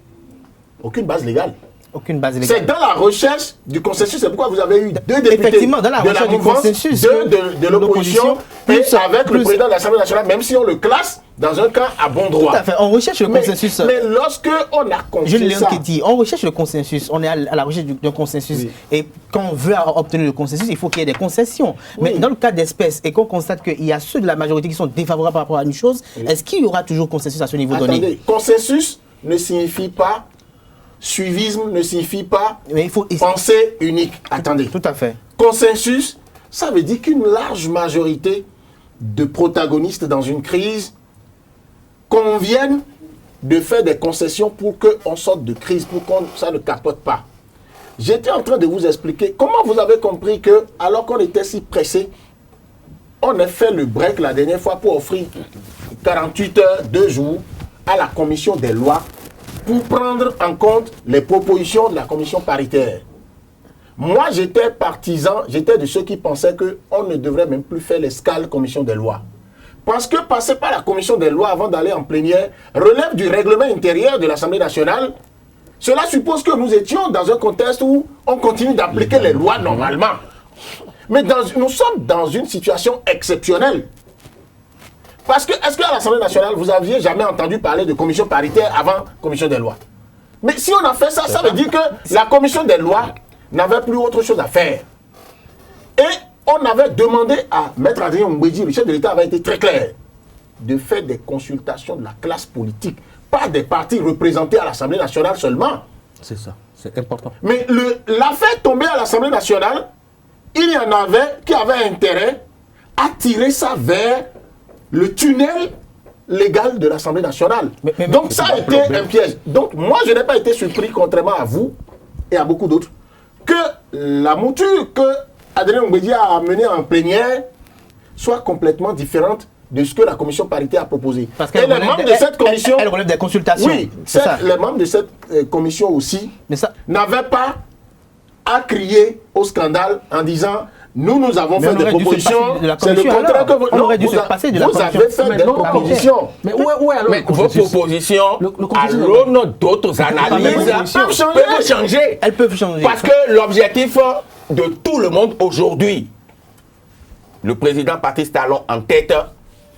aucune base légale. Aucune base légale. C'est dans la recherche du consensus, c'est pourquoi vous avez eu 2 députés effectivement, dans la recherche du consensus, de l'opposition et avec le président de l'Assemblée nationale, même si on le classe dans un cas à bon droit. Tout à fait, on recherche le consensus. Mais lorsque on a compris ça... qui dit, on recherche le consensus, on est à la recherche d'un consensus. Oui. Et quand on veut obtenir le consensus, il faut qu'il y ait des concessions. Oui. Mais dans le cas d'espèce, et qu'on constate qu'il y a ceux de la majorité qui sont défavorables par rapport à une chose, est-ce qu'il y aura toujours consensus à ce niveau donné? Consensus ne signifie pas... Suivisme ne signifie pas pensée unique. Attendez. Tout à fait. Consensus, ça veut dire qu'une large majorité de protagonistes dans une crise conviennent de faire des concessions pour qu'on sorte de crise, pour que ça ne capote pas. J'étais en train de vous expliquer comment vous avez compris que, alors qu'on était si pressé, on a fait le break la dernière fois pour offrir 48 heures, 2 jours à la commission des lois pour prendre en compte les propositions de la commission paritaire. Moi, j'étais partisan, j'étais de ceux qui pensaient qu'on ne devrait même plus faire l'escale commission des lois. Parce que passer par la commission des lois avant d'aller en plénière relève du règlement intérieur de l'Assemblée nationale. Cela suppose que nous étions dans un contexte où on continue d'appliquer les lois normalement. Mais nous sommes dans une situation exceptionnelle. Parce que, est-ce qu'à l'Assemblée nationale, vous aviez jamais entendu parler de commission paritaire avant commission des lois? Mais si on a fait ça, ça veut dire que la commission des lois n'avait plus autre chose à faire. Et on avait demandé à Maître Adrien Mbedji, le chef de l'État avait été très clair, de faire des consultations de la classe politique, pas des partis représentés à l'Assemblée nationale seulement. C'est ça, c'est important. Mais l'affaire tombée à l'Assemblée nationale, il y en avait qui avaient intérêt à tirer ça vers le tunnel légal de l'Assemblée nationale. Donc ça a été un piège. Donc moi, je n'ai pas été surpris, contrairement à vous et à beaucoup d'autres, que la mouture que Adrien Mbedji a amenée en plénière soit complètement différente de ce que la commission paritaire a proposé. Parce et les membres de cette commission... Elle relève des consultations. Oui, les membres de cette commission aussi n'avaient pas à crier au scandale en disant nous avons fait des propositions, c'est le contraire que vous avez fait des propositions. Mais vos propositions, à l'aune d'autres analyses, peuvent changer. Elles peuvent changer. Parce que l'objectif de tout le monde aujourd'hui, le président Patrice Talon en tête,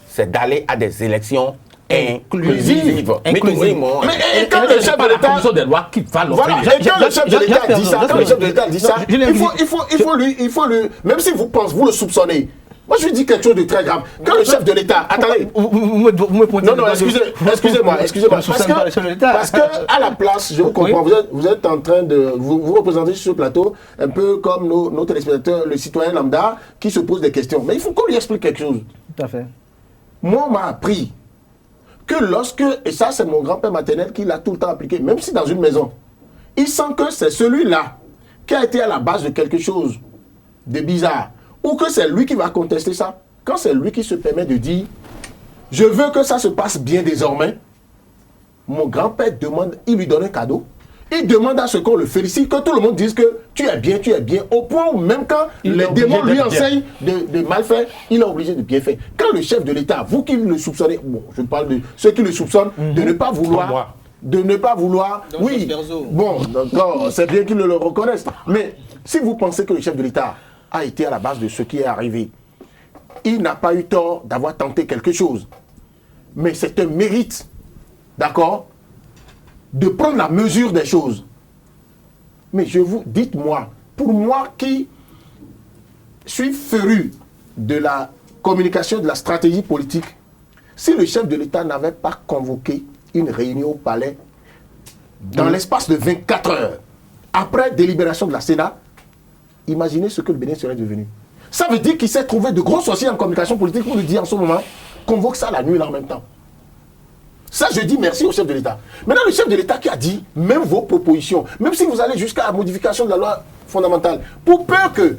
c'est d'aller à des élections inclusive. Mais quand le chef de l'État des lois qui va voilà, et quand le chef de l'État dit ça, il faut lui, même si vous le soupçonnez, moi je lui dis quelque chose de très grave. Quand le chef de l'État, attendez, non, excusez-moi, parce que à la place, je vous comprends, vous êtes en train de vous représenter sur ce plateau un peu comme nos téléspectateurs, le citoyen lambda qui se pose des questions. Mais il faut qu'on lui explique quelque chose. Tout à fait. Moi, on m'a appris que lorsque, et ça c'est mon grand-père maternel qui l'a tout le temps appliqué, même si dans une maison, il sent que c'est celui-là qui a été à la base de quelque chose de bizarre, ou que c'est lui qui va contester ça, quand c'est lui qui se permet de dire « je veux que ça se passe bien désormais », mon grand-père demande, il lui donne un cadeau, il demande à ce qu'on le félicite, que tout le monde dise que tu es bien, au point où même quand les démons lui enseignent de mal faire, il est obligé de bien faire. Quand le chef de l'État, vous qui le soupçonnez, bon, je parle de ceux qui le soupçonnent, de ne pas vouloir, oui, bon, d'accord, c'est bien qu'ils le reconnaissent, mais si vous pensez que le chef de l'État a été à la base de ce qui est arrivé, il n'a pas eu tort d'avoir tenté quelque chose, mais c'est un mérite, d'accord, de prendre la mesure des choses. Mais dites-moi, pour moi qui suis féru de la communication, de la stratégie politique, si le chef de l'État n'avait pas convoqué une réunion au palais dans l'espace de 24 heures, après délibération de la Sénat, imaginez ce que le Bénin serait devenu. Ça veut dire qu'il s'est trouvé de gros sorciers en communication politique pour lui dire en ce moment, convoque ça la nuit là en même temps. Ça, je dis merci au chef de l'État. Maintenant, le chef de l'État qui a dit, même vos propositions, même si vous allez jusqu'à la modification de la loi fondamentale, pour peur que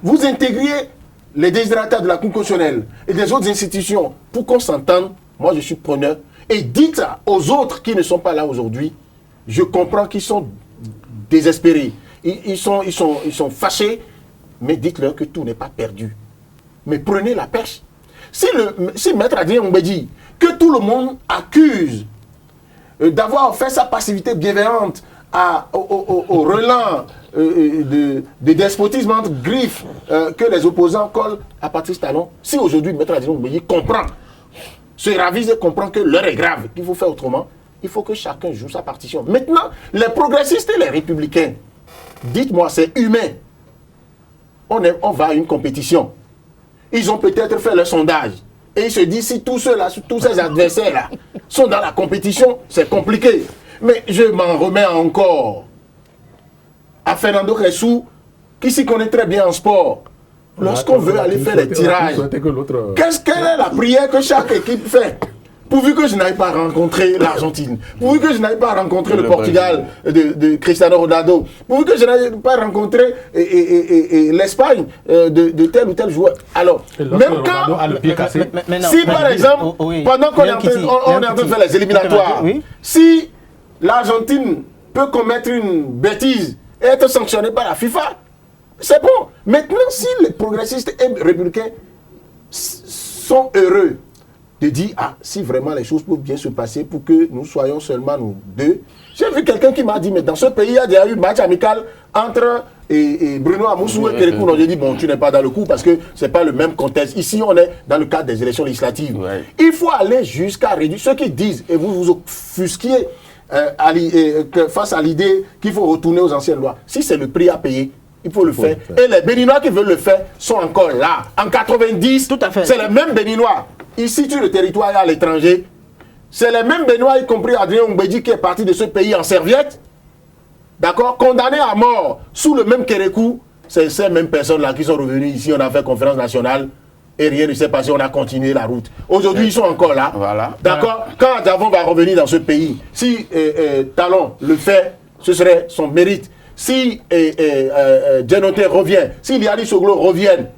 vous intégriez les désirataires de la Cour constitutionnelle et des autres institutions, pour qu'on s'entende, moi je suis preneur, et dites aux autres qui ne sont pas là aujourd'hui, je comprends qu'ils sont désespérés, ils sont fâchés, mais dites-leur que tout n'est pas perdu. Mais prenez la pêche. Si Maître Adrien Mbedji, que tout le monde accuse d'avoir fait sa passivité bienveillante au relan de despotisme entre griffes que les opposants collent à Patrice Talon, si aujourd'hui Maître Adrien Mbedji comprend, se ravise et comprend que l'heure est grave, qu'il faut faire autrement, il faut que chacun joue sa partition. Maintenant, les progressistes et les républicains, dites-moi, c'est humain. On va à une compétition. Ils ont peut-être fait le sondage. Et ils se disent, si tous ceux-là, tous ces adversaires-là sont dans la compétition, c'est compliqué. Mais je m'en remets encore à Fernando Ressou, qui s'y connaît très bien en sport. Lorsqu'on veut aller faire les tirages, quelle est la prière que chaque équipe fait? Pourvu que je n'aille pas rencontrer l'Argentine, pourvu que je n'aille pas rencontrer le Portugal de Cristiano Ronaldo, pourvu que je n'aille pas rencontrer l'Espagne de tel ou tel joueur. Alors, même quand, si par exemple, pendant qu'on est en train de faire les éliminatoires, si l'Argentine peut commettre une bêtise et être sanctionné par la FIFA. C'est bon. Maintenant, si les progressistes et républicains sont heureux de dire, si vraiment les choses peuvent bien se passer pour que nous soyons seulement nous deux. J'ai vu quelqu'un qui m'a dit, mais dans ce pays, il y a déjà eu un match amical entre Bruno Amoussou et Kérékou. J'ai dit, bon, tu n'es pas dans le coup parce que ce n'est pas le même contexte. Ici, on est dans le cadre des élections législatives. Ouais. Il faut aller jusqu'à réduire ceux qui disent, et vous vous offusquiez face à l'idée qu'il faut retourner aux anciennes lois. Si c'est le prix à payer, il faut le faire. Et les Béninois qui veulent le faire sont encore là. En 90, c'est les mêmes Béninois. Ici, sur le territoire et à l'étranger, c'est les mêmes Béninois, y compris Adrien Oumbédi, qui est parti de ce pays en serviette, d'accord, condamné à mort sous le même Kérékou. C'est ces mêmes personnes-là qui sont revenues ici, on a fait conférence nationale et rien ne s'est passé, on a continué la route. Aujourd'hui, ils sont encore là. Voilà. D'accord. Quand Davon va revenir dans ce pays, si Talon le fait, ce serait son mérite. Si Djenoté revient, si Liani Soglo reviennent,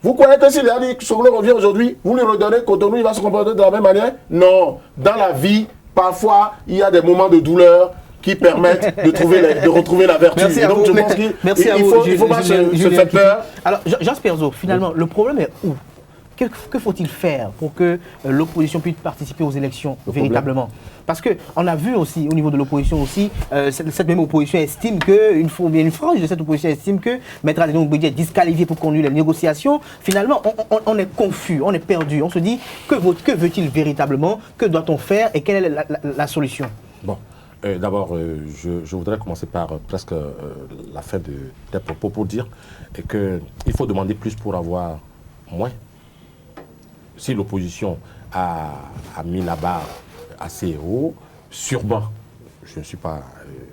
vous croyez que si Liani Soglo revient aujourd'hui, vous lui redonnez Cotonou, il va se comporter de la même manière? Non. Dans la vie, parfois, il y a des moments de douleur qui permettent de retrouver la vertu. Merci et donc, je pense qu'il faut pas se faire peur. Alors, Jean Sperzo, finalement, le problème est où? Que faut-il faire pour que l'opposition puisse participer aux élections véritablement? Parce qu'on a vu aussi, au niveau de l'opposition aussi, cette même opposition estime que, une frange de cette opposition estime que Maître Adrien Oumbédi est disqualifié pour conduire les négociations. Finalement, on est confus, on est perdu. On se dit, que veut-il véritablement? Que doit-on faire? Et quelle est la solution? Bon. D'abord, je voudrais commencer par presque la fin des propos pour dire qu'il faut demander plus pour avoir moins. Si l'opposition a mis la barre assez haut, sûrement, je ne suis pas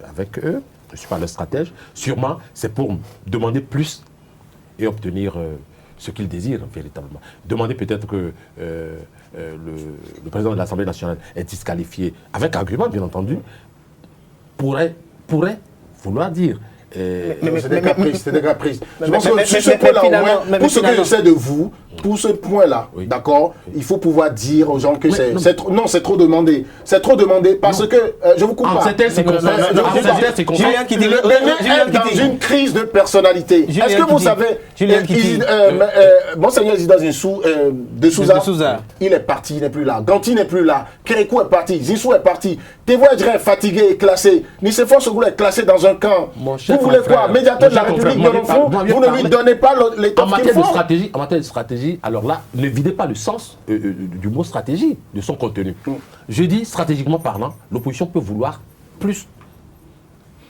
avec eux, je ne suis pas leur stratège, sûrement c'est pour demander plus et obtenir ce qu'ils désirent véritablement. Demander peut-être que le président de l'Assemblée nationale est disqualifié, avec argument bien entendu, pourrait vouloir dire. C'est des caprices. Je pense que sur ce point-là, pour ce que je sais de vous, pour ce point-là, d'accord, il faut pouvoir dire aux gens que c'est trop demandé. C'est trop demandé parce que, je vous coupe pas. Julien qui dit dans une crise de personnalité. Est-ce que vous savez, Monseigneur Isidore de Souza, il est parti, il n'est plus là. Ganti n'est plus là. Kérékou est parti. Zissou est parti. Tevoadjre est fatigué et classé. Nicéphore Soglo est classé dans un camp. Vous voulez quoi? Médiateur de la République de l'enfant, vous ne lui donnez pas les temps qu'il faut. En matière de stratégie, alors là, ne videz pas le sens du mot stratégie, de son contenu. Je dis, stratégiquement parlant, l'opposition peut vouloir plus.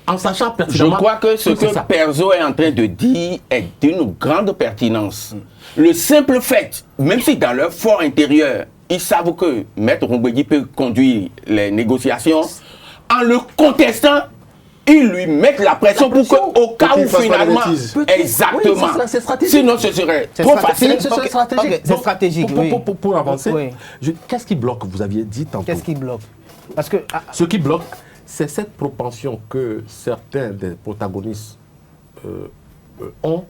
En sachant pertinemment... Je crois que ce que Perzo est en train de dire est d'une grande pertinence. Le simple fait, même si dans leur fort intérieur, ils savent que Maître Oumbédi peut conduire les négociations, en le contestant, ils lui mettent la pression pour qu'au cas où finalement, exactement, sinon ce serait trop facile. C'est stratégique. Pour avancer, qu'est-ce qui bloque? Vous aviez dit tantôt. Qu'est-ce qui bloque? Parce que ce qui bloque, c'est cette propension que certains des protagonistes ont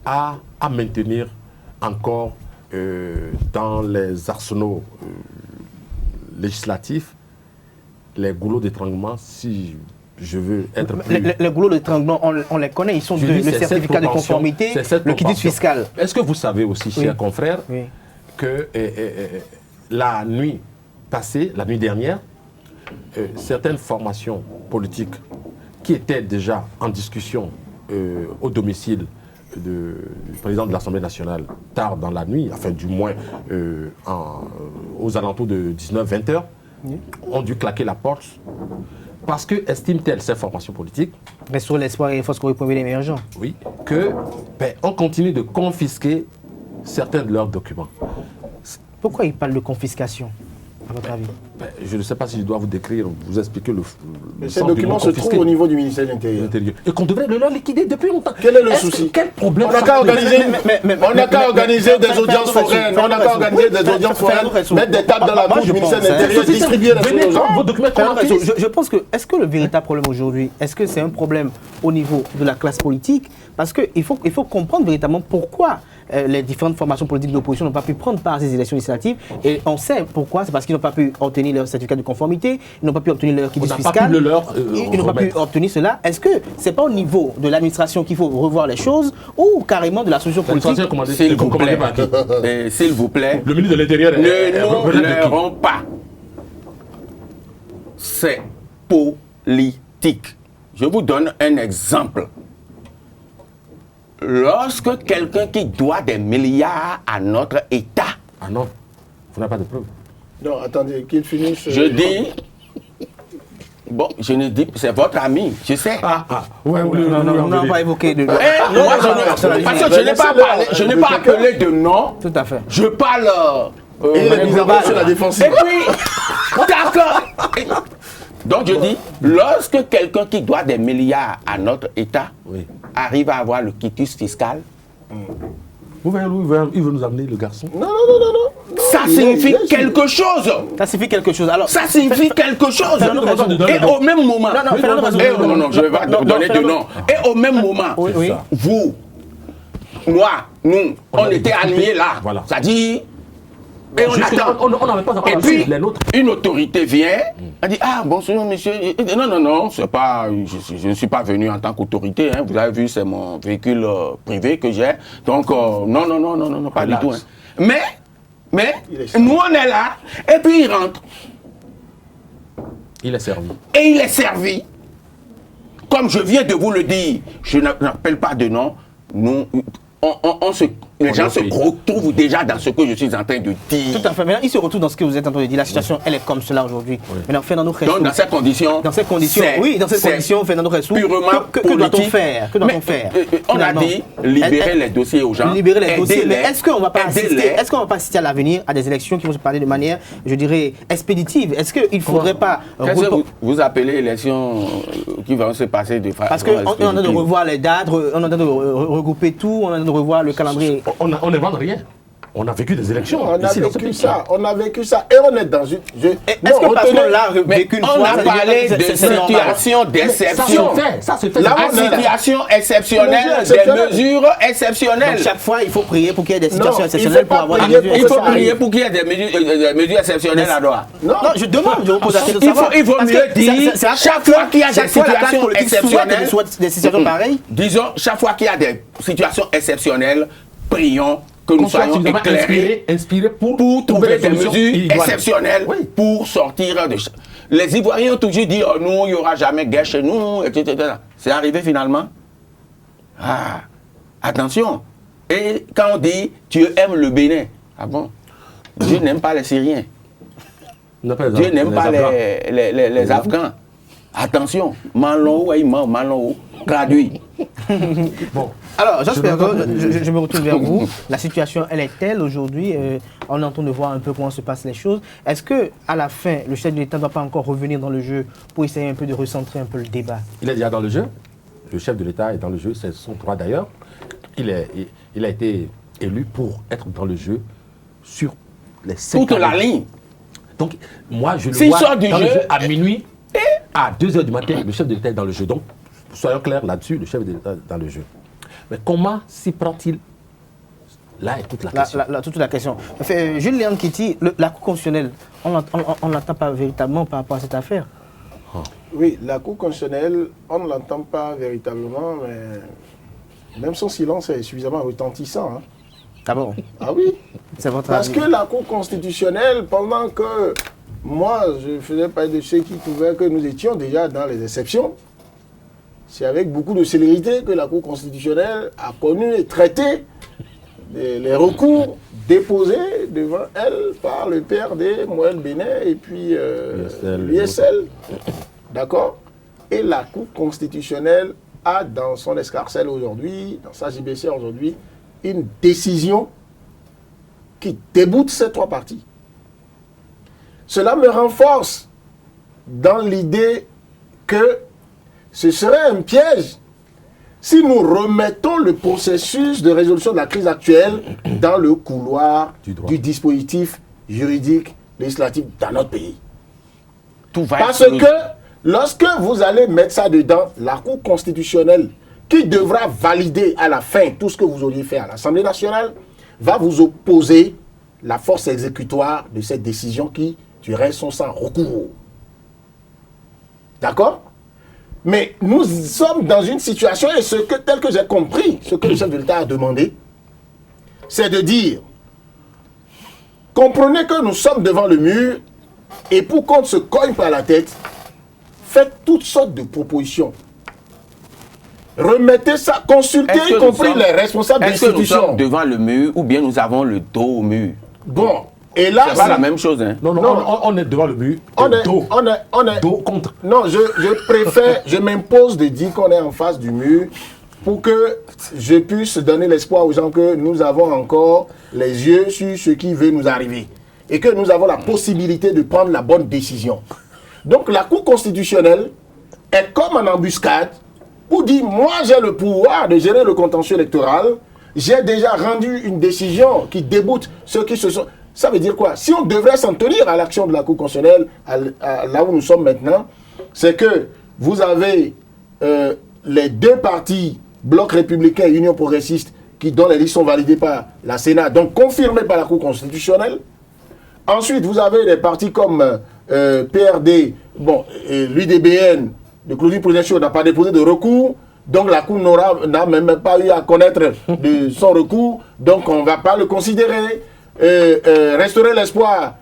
à maintenir encore dans les arsenaux législatifs les goulots d'étranglement, si je veux être plus... Les goulots d'étranglement, on les connaît, ils sont le certificat de conformité, le quitus fiscal. Est-ce que vous savez aussi, chers confrères, que la nuit passée, la nuit dernière, certaines formations politiques qui étaient déjà en discussion au domicile du président de l'Assemblée nationale tard dans la nuit, enfin du moins aux alentours de 19-20 heures, ont dû claquer la porte parce que estiment-elles ces formations politiques, Restaurer l'espoir et les forces correspondent émergents, oui, on continue de confisquer certains de leurs documents. Pourquoi ils parlent de confiscation, à votre avis? Je ne sais pas si je dois vous décrire, vous expliquer le ces documents se trouvent au niveau du ministère de l'Intérieur. Et qu'on devrait le leur liquider depuis longtemps. Quel est le souci? Quel problème? On n'a qu'à organiser des audiences foraines. On n'a qu'à organiser des audiences foraines, mettre des tables dans la bouche du ministère de l'Intérieur, distribuer les choses. Je pense que, est-ce que le véritable problème aujourd'hui, est-ce que c'est un problème au niveau de la classe politique? Parce qu'il faut comprendre véritablement pourquoi les différentes formations politiques d'opposition n'ont pas pu prendre part à ces élections législatives. Et on sait pourquoi, c'est parce qu'ils n'ont pas pu obtenir obtenir leur certificat de conformité, ils n'ont pas pu obtenir leur quitus On n'a fiscal. pas pu le leur, Ils n'ont pas pu remettre. obtenir cela. Est-ce que ce n'est pas au niveau de l'administration qu'il faut revoir les choses ou carrément de la solution politique? L'administration commandée- S'il vous commandée plaît, par qui? s'il vous plaît, Le ministre de l'Intérieur ne nous relève de qui? leurrons pas. C'est politique. Je vous donne un exemple. Lorsque quelqu'un qui doit des milliards à notre État, Ah non, vous n'avez pas de preuves. Non, attendez, qu'il finisse. je dis, bon, je ne dis, c'est votre ami, je sais. Ouais, Non, on n'a pas évoqué de... Moi, parce que je n'ai pas parlé, je n'ai pas appelé de nom. Tout à fait. Je parle. Et il est bizarrement sur la défensive. Et puis, d'accord. Donc je dis, lorsque quelqu'un qui doit des milliards à notre État Oui. arrive à avoir le quitus fiscal, Vous voyez, il veut nous amener le garçon. Non. ça signifie quelque chose. Ça signifie quelque chose. Alors, Ça signifie quelque chose. Et au même moment, Non, Fernando Razou. non, je ne vais pas donner de nom. Et au même moment, oui. vous, moi, nous, on était alignés là. Voilà. C'est-à-dire, et on Jusque- attend. on n'avait pas encore Et lancé puis, les nôtres. une autorité vient, elle dit, ah, bonjour, monsieur. Non, c'est pas, je ne suis pas venu en tant qu'autorité. Hein. Vous avez vu, c'est mon véhicule privé que j'ai. Donc, non, pas du Relax. tout. Hein. Mais, Il est nous, on est là, et puis il rentre, Il est servi. et il est servi. Comme je viens de vous le dire, je n'appelle pas de nom, nous, les gens se retrouvent déjà dans ce que je suis en train de dire. tout à fait. Maintenant, il se retrouve dans ce que vous êtes en train de dire. La situation, elle est comme cela aujourd'hui. Maintenant, Fernando Razou. Donc, dans ces conditions, Fernando Razou, purement que doit-on politique. faire? Que doit-on faire? On a finalement? dit libérer les dossiers aux gens. Libérer les dossiers. Mais aidez-les, est-ce qu'on ne va pas aidez-les. assister, est-ce qu'on va pas assister à l'avenir à des élections qui vont se parler de manière, je dirais, expéditive? Est-ce qu'il ne faudrait pas Qu'est-ce que vous appelez élections qui vont se passer de façon parce qu'on est en train de revoir les dates, on est en train de regrouper tout, on est en train de revoir le calendrier. On n'invente rien. On a vécu des élections. On a ici, dans ce vécu pays. ça, et on est dans une... Est-ce que parce qu'on l'a Mais vécu une on fois, a ça veut dire parlé que de c'est normal? situation d'exception. Ça se fait. Là, À on est là. situation exceptionnelle, Mesures des exceptionnelles. mesures Donc exceptionnelles. chaque fois, il faut prier pour qu'il y ait des Non, situations il exceptionnelles faut pour pas avoir prier des pour Il mesures. faut ça prier arrive. pour qu'il y ait des mesures exceptionnelles à droite. Non, Non, je demande, je vous pose la question de Il savoir. faut Parce mieux que dire, c'est la chaque classe- fois qu'il y a des chaque fois, la classe situations politique souhaite exceptionnelles, des situations pareilles. Disons, chaque fois qu'il y a des situations exceptionnelles, prions que nous Qu'on soit soyons suffisamment éclairés inspiré pour trouver des solutions mesures idoines. exceptionnelles Oui. pour sortir de... Les Ivoiriens ont toujours dit, oh, nous, il n'y aura jamais guerre chez nous, etc. C'est arrivé finalement. Ah, attention. Et quand on dit, Dieu aime le Bénin, ah bon, Dieu n'aime pas les Syriens. Dieu n'aime pas les Afghans. Attention, Malon, traduit. Bon, Alors, j'espère que je me retourne vers vous. La situation, elle est telle aujourd'hui. On est en train de voir un peu comment se passent les choses. Est-ce que, à la fin, le chef de l'État ne doit pas encore revenir dans le jeu pour essayer un peu de recentrer un peu le débat? il est déjà dans le jeu. Le chef de l'État est dans le jeu, c'est son droit d'ailleurs. Il a été élu pour être dans le jeu sur les 5 Toute la ligne. Donc, moi, je le S'il vois sort du dans le jeu, jeu à minuit, à 2h du matin, le chef de l'État est dans le jeu. Donc, soyons clairs là-dessus, le chef de l'État est dans le jeu. Mais comment s'y prend-il? Là est toute la question. Toute la question. Jules Léon Kitty, la Cour constitutionnelle, on n'entend pas véritablement par rapport à cette affaire. oui, la Cour constitutionnelle, on ne l'entend pas véritablement, mais même son silence est suffisamment retentissant. Hein. Ah bon? Ah oui, C'est votre parce avis. que la Cour constitutionnelle, pendant que moi, je faisais partie de ceux qui trouvaient que nous étions déjà dans les exceptions, c'est avec beaucoup de célérité que la Cour constitutionnelle a connu et traité les recours déposés devant elle par le PRD, Moël Bénin et puis l'ISL. D'accord? Et la Cour constitutionnelle a dans son escarcelle aujourd'hui, dans sa JBC aujourd'hui, une décision qui déboute ces trois parties. Cela me renforce dans l'idée que ce serait un piège si nous remettons le processus de résolution de la crise actuelle dans le couloir du dispositif juridique législatif dans notre pays. Tout va Parce être- que lorsque vous allez mettre ça dedans, la Cour constitutionnelle, qui devra valider à la fin tout ce que vous auriez fait à l'Assemblée nationale, va vous opposer la force exécutoire de cette décision qui tu restes sans recours. D'accord? Mais nous sommes dans une situation, et tel que j'ai compris, ce que le chef de l'État a demandé, c'est de dire, comprenez que nous sommes devant le mur, et pour qu'on se cogne par la tête, faites toutes sortes de propositions. Remettez ça, consultez y compris les responsables d'institutions. Est-ce que nous sommes devant le mur ou bien nous avons le dos au mur? Bon, et là... C'est pas la même chose, hein? Non, on est devant le mur, dos contre. Non, je préfère, je m'impose de dire qu'on est en face du mur pour que je puisse donner l'espoir aux gens que nous avons encore les yeux sur ce qui veut nous arriver et que nous avons la possibilité de prendre la bonne décision. Donc la Cour constitutionnelle est comme en embuscade pour dire, moi j'ai le pouvoir de gérer le contentieux électoral, j'ai déjà rendu une décision qui déboute ceux qui se sont... Ça veut dire quoi? Si on devrait s'en tenir à l'action de la Cour constitutionnelle, là où nous sommes maintenant, c'est que vous avez les deux partis, Bloc républicain et Union progressiste, dont les listes sont validées par la Sénat, donc confirmées par la Cour constitutionnelle. Ensuite, vous avez des partis comme PRD, bon, l'UDBN, de Claudine Projection n'a pas déposé de recours, donc la Cour n'a même pas eu à connaître de son recours, donc on ne va pas le considérer. Restaurer l'espoir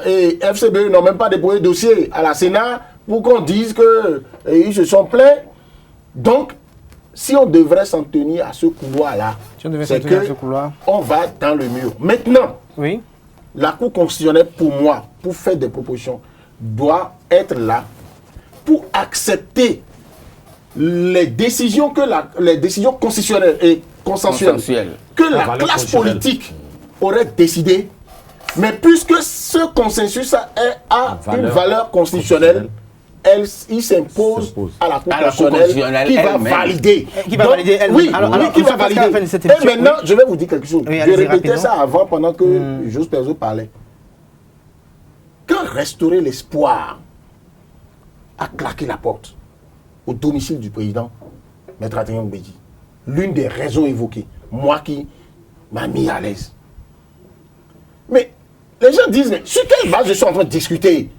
et FCBE n'ont même pas déposé de dossier à la Sénat pour qu'on dise qu'ils se sont plaints. Donc, si on devrait s'en tenir à ce couloir-là, c'est qu'on va dans le mur. Maintenant, oui. La Cour constitutionnelle, pour moi, pour faire des propositions, doit être là pour accepter les décisions constitutionnelles et consensuelles que la classe politique aurait décidé, mais puisque ce consensus a une valeur constitutionnelle, il s'impose à la Cour constitutionnelle qui va valider. Qui va valider elle-même. Oui, qui va valider. Et maintenant, je vais vous dire quelque chose. Je répétais ça avant pendant que Jos Perzo parlait. Quand restaurer l'espoir a claqué la porte au domicile du président, Maître Adrien Mbedi, l'une des raisons évoquées, moi qui m'a mis à l'aise. Mais les gens disent, mais sur quelle base je suis en train de discuter?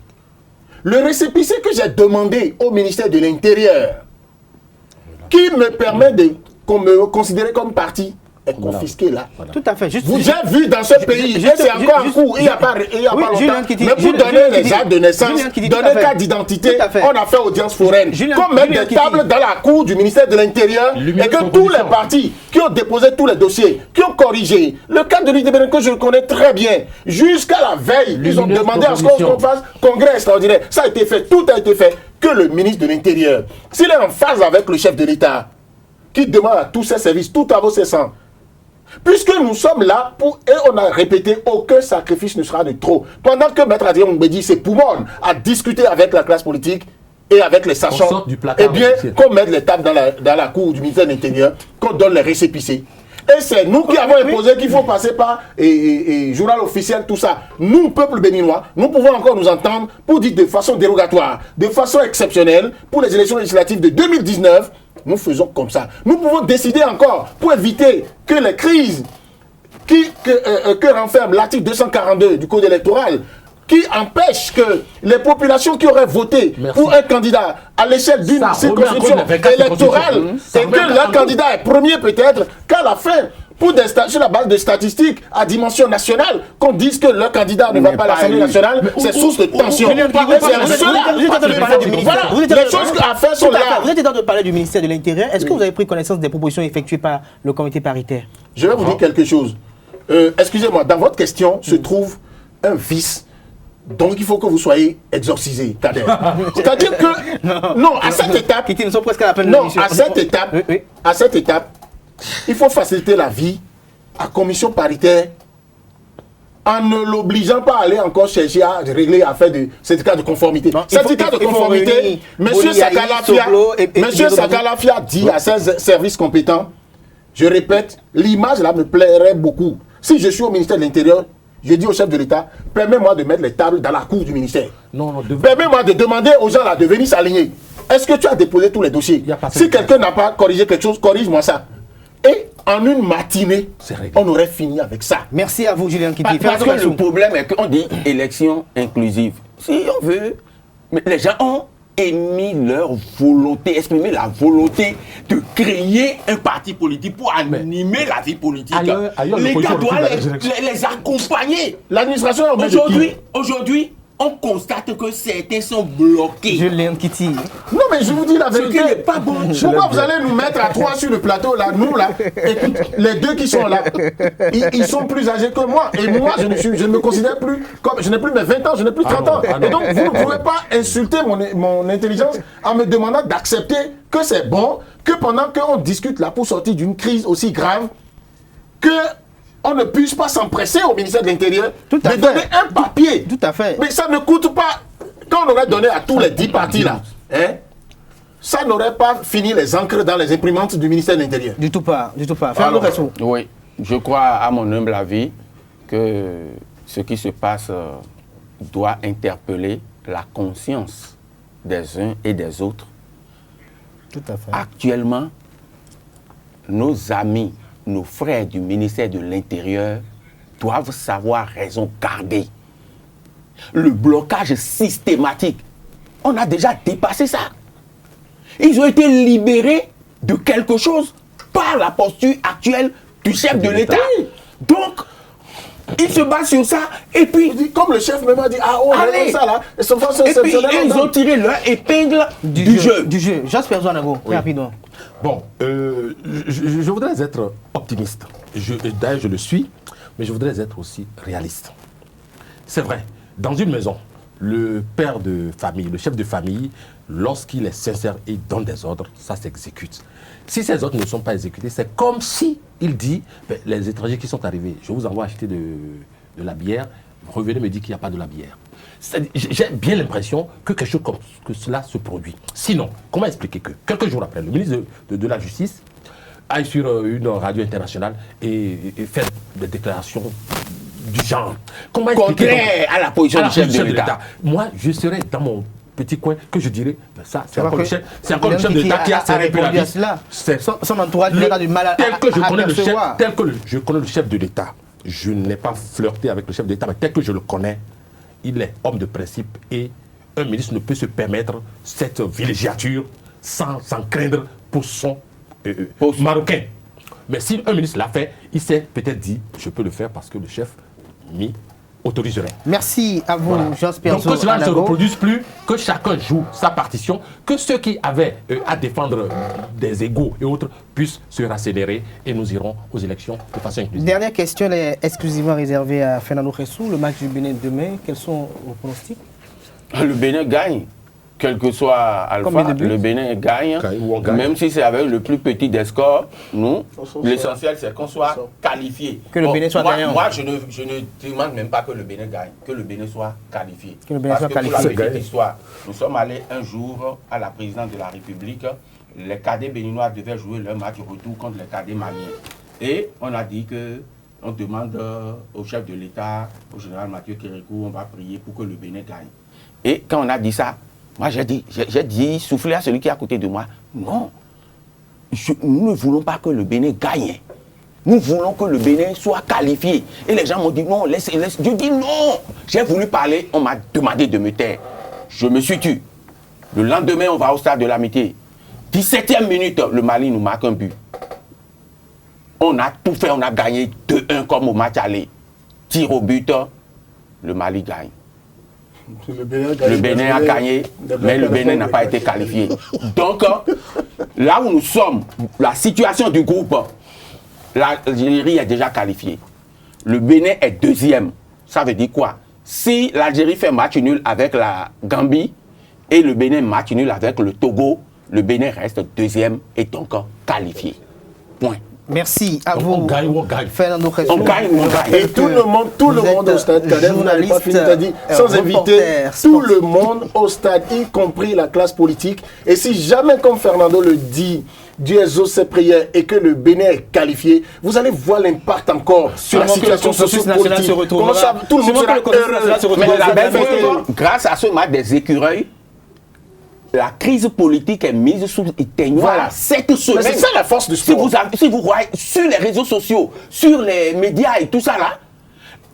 Le récépissé que j'ai demandé au ministère de l'Intérieur, qui me permet de me considérer comme parti, est confisqué là. Tout à fait. Vous avez vu dans ce pays, et c'est encore en cours, il n'y a pas longtemps, mais pour donner les actes de naissance, donner carte d'identité, on a fait audience foraine. Qu'on mette des tables dans la cour du ministère de l'Intérieur et que tous les partis qui ont déposé tous les dossiers, qui ont corrigé, le cas de l'IDBN que je connais très bien, jusqu'à la veille, ils ont demandé à ce qu'on fasse congrès extraordinaire. Ça a été fait, tout a été fait, que le ministre de l'Intérieur, s'il est en phase avec le chef de l'État, qui demande à tous ses services, tout travaux cessants, puisque nous sommes là et on a répété aucun sacrifice ne sera de trop. Pendant que Maître Adrien Mbedi s'époumonne à discuter avec la classe politique et avec les sachants, eh bien, qu'on mette les tables dans la cour du ministère de l'Intérieur, qu'on donne les récépissés. Et c'est nous qui avons imposé qu'il faut passer par journal officiel, tout ça. Nous, peuple béninois, nous pouvons encore nous entendre pour dire de façon dérogatoire, de façon exceptionnelle, pour les élections législatives de 2019, nous faisons comme ça. Nous pouvons décider encore pour éviter que les crises que renferme l'article 242 du Code électoral, qui empêche que les populations qui auraient voté pour un candidat à l'échelle d'une circonscription électorale et que leur candidat est premier peut-être, qu'à la fin, sur la base de statistiques à dimension nationale, qu'on dise que leur candidat ne va pas à l'Assemblée nationale, c'est source de tension. Vous êtes en train de parler du ministère de l'Intérieur. Est-ce que vous avez pris connaissance des propositions effectuées par le comité paritaire? Je vais vous dire quelque chose. Excusez-moi, dans votre question se trouve un vice. Donc il faut que vous soyez exorcisé, Kader. C'est-à-dire que, non, à cette étape, qui sont presque à la fin de l'émission. À cette étape, il faut faciliter la vie à commission paritaire en ne l'obligeant pas à aller encore chercher à régler affaire de certificat de conformité. Certificat de conformité, M. Sakalafia dit à ses services compétents, je répète, l'image là me plairait beaucoup. Si je suis au ministère de l'Intérieur, je dis au chef de l'État, permets-moi de mettre les tables dans la cour du ministère. Permets-moi de demander aux gens là de venir s'aligner. Est-ce que tu as déposé tous les dossiers? Si quelqu'un n'a pas corrigé quelque chose, corrige-moi ça. et en une matinée, on aurait fini avec ça. Merci à vous, Julien Kitty. Parce que le problème est qu'on dit élection inclusive. Si on veut, mais les gens ont émis leur volonté, exprimé la volonté de créer un parti politique pour animer la vie politique. L'État doit les accompagner. L'administration Aujourd'hui, on constate que certains sont bloqués. Julien Kitty. Non, mais je vous dis la vérité. Ce qui n'est pas bon. Pourquoi vous allez nous mettre à 3 sur le plateau, là, nous, là, écoute, les 2 qui sont là, ils sont plus âgés que moi. Et moi, je ne me considère plus comme. Je n'ai plus mes 20 ans, je n'ai plus 30 ans. Et donc, vous ne pouvez pas insulter mon intelligence en me demandant d'accepter que c'est bon, que pendant qu'on discute là pour sortir d'une crise aussi grave, que. On ne puisse pas s'empresser au ministère de l'Intérieur de donner un papier. Tout à fait. Mais ça ne coûte pas. Quand on aurait donné à tous les 10 partis là, hein, ça n'aurait pas fini les encres dans les imprimantes du ministère de l'Intérieur. Du tout pas, du tout pas. Oui, je crois à mon humble avis que ce qui se passe doit interpeller la conscience des uns et des autres. Tout à fait. Actuellement, nos amis, nos frères du ministère de l'Intérieur doivent savoir raison garder. Le blocage systématique, on a déjà dépassé ça. Ils ont été libérés de quelque chose par la posture actuelle du chef de l'État. Donc, ils se basent sur ça et puis... Comme le chef même a dit, allez, ça là, et puis ils ont tiré leur épingle du jeu. Jasper Zonago, rapidement. Bon, je voudrais être optimiste. D'ailleurs, je le suis, mais je voudrais être aussi réaliste. C'est vrai, dans une maison, le père de famille, le chef de famille, lorsqu'il est sincère et donne des ordres, ça s'exécute. Si ces ordres ne sont pas exécutés, c'est comme si il dit, les étrangers qui sont arrivés, je vous envoie acheter de la bière, revenez me dire qu'il n'y a pas de la bière. J'ai bien l'impression que quelque chose comme que cela se produit. Sinon, comment expliquer que quelques jours après, le ministre de la Justice aille sur une radio internationale et faire des déclarations du genre. Comment contraire à la position du chef de l'État. Moi, je serais dans mon petit coin que je dirais, ça, c'est encore le chef de l'État qui a répondu à cela. Son entourage a du mal à tel que je connais le chef de l'État, je n'ai pas flirté avec le chef de l'État, mais tel que je le connais, il est homme de principe et un ministre ne peut se permettre cette villégiature sans craindre pour son marocain. Mais si un ministre l'a fait, il s'est peut-être dit, je peux le faire parce que le chef m'y autoriserait. Merci à vous, Jasper. Donc que cela ne se reproduise plus, que chacun joue sa partition, que ceux qui avaient à défendre des égaux et autres puissent se raccélérer et nous irons aux élections de façon inclusive. Dernière question, elle est exclusivement réservée à Fernando Ressou. Le match du Bénin demain, quels sont vos pronostics? Le Bénin gagne. Quel que soit Alpha, le Bénin gagne. Même si c'est avec le plus petit des scores, nous, l'essentiel c'est qu'on soit qualifié. Que le Bénin soit gagnant. Moi, je ne demande même pas que le Bénin gagne, que le Bénin soit qualifié. Que le Bénin soit qualifié. Pour la petite histoire, nous sommes allés un jour à la présidence de la République. Les cadets béninois devaient jouer leur match retour contre les cadets maliens. Et on a dit que on demande au chef de l'État, au général Mathieu Kérékou, on va prier pour que le Bénin gagne. Et quand on a dit ça, moi, j'ai dit, souffler à celui qui est à côté de moi, non, nous ne voulons pas que le Bénin gagne. Nous voulons que le Bénin soit qualifié. Et les gens m'ont dit, non, laisse. Je dis non. J'ai voulu parler, on m'a demandé de me taire. Je me suis tué. Le lendemain, on va au stade de l'amitié. 17e minute, le Mali nous marque un but. On a tout fait, on a gagné 2-1 comme au match aller. Tir au but, le Mali gagne. Le Bénin a gagné, mais le Bénin n'a pas été qualifié. Donc, là où nous sommes, la situation du groupe, l'Algérie est déjà qualifiée. Le Bénin est deuxième. Ça veut dire quoi? Si l'Algérie fait match nul avec la Gambie et le Bénin match nul avec le Togo, le Bénin reste deuxième et donc qualifié. Point. Merci à vous. On gagne, Fernando Ressou. On gagne. Et tout le monde au stade, Kader, vous n'avez pas fini, t'as dit, sans inviter tout le monde au stade, y compris la classe politique. Et si jamais, comme Fernando le dit, Dieu exauce ses prières et que le Bénin est qualifié, vous allez voir l'impact encore sur la situation sociopolitique. Comment ça, tout le monde sera heureux. Mais la belle chose, grâce à ce match des écureuils, la crise politique est mise sous témoin Voilà. cette semaine. C'est ça la force du sport. Si vous voyez sur les réseaux sociaux, sur les médias et tout ça là,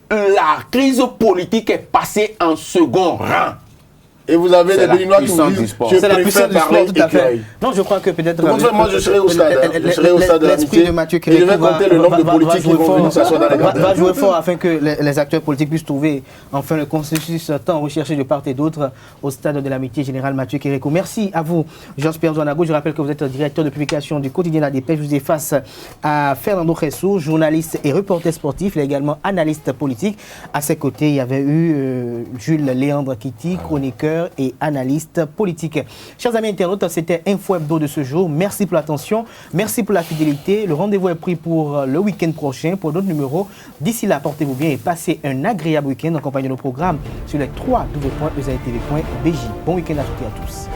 la crise politique est passée en second rang. Et vous avez des Béninois qui vous disent je c'est la puissance préfère du sport, parler tout à fait. écureuil. Non, je crois que peut-être... Moi, je serai au stade. Je serai au stade de l'esprit l'amitié. de Mathieu Et je vais compter le nombre de politiques qui vont venir s'asseoir dans les gradins. va jouer fort afin que les acteurs politiques puissent trouver enfin le consensus tant recherché de part et d'autre au stade de l'amitié générale Mathieu Kérékou. Merci à vous, Jean-Pierre Zouanago. Je rappelle que vous êtes directeur de publication du quotidien La Dépêche. Je vous ai face à Fernando Khessou, journaliste et reporter sportif. Il est également analyste politique. À ses côtés, il y avait eu Jules Léandre Kitty, chroniqueur et analyste politique. Chers amis internautes, c'était Info Hebdo de ce jour. Merci pour l'attention, merci pour la fidélité. Le rendez-vous est pris pour le week-end prochain pour d'autres numéros. D'ici là, portez-vous bien et passez un agréable week-end en compagnie de nos programmes sur les www.ezaetv.bj. Bon week-end à toutes et à tous.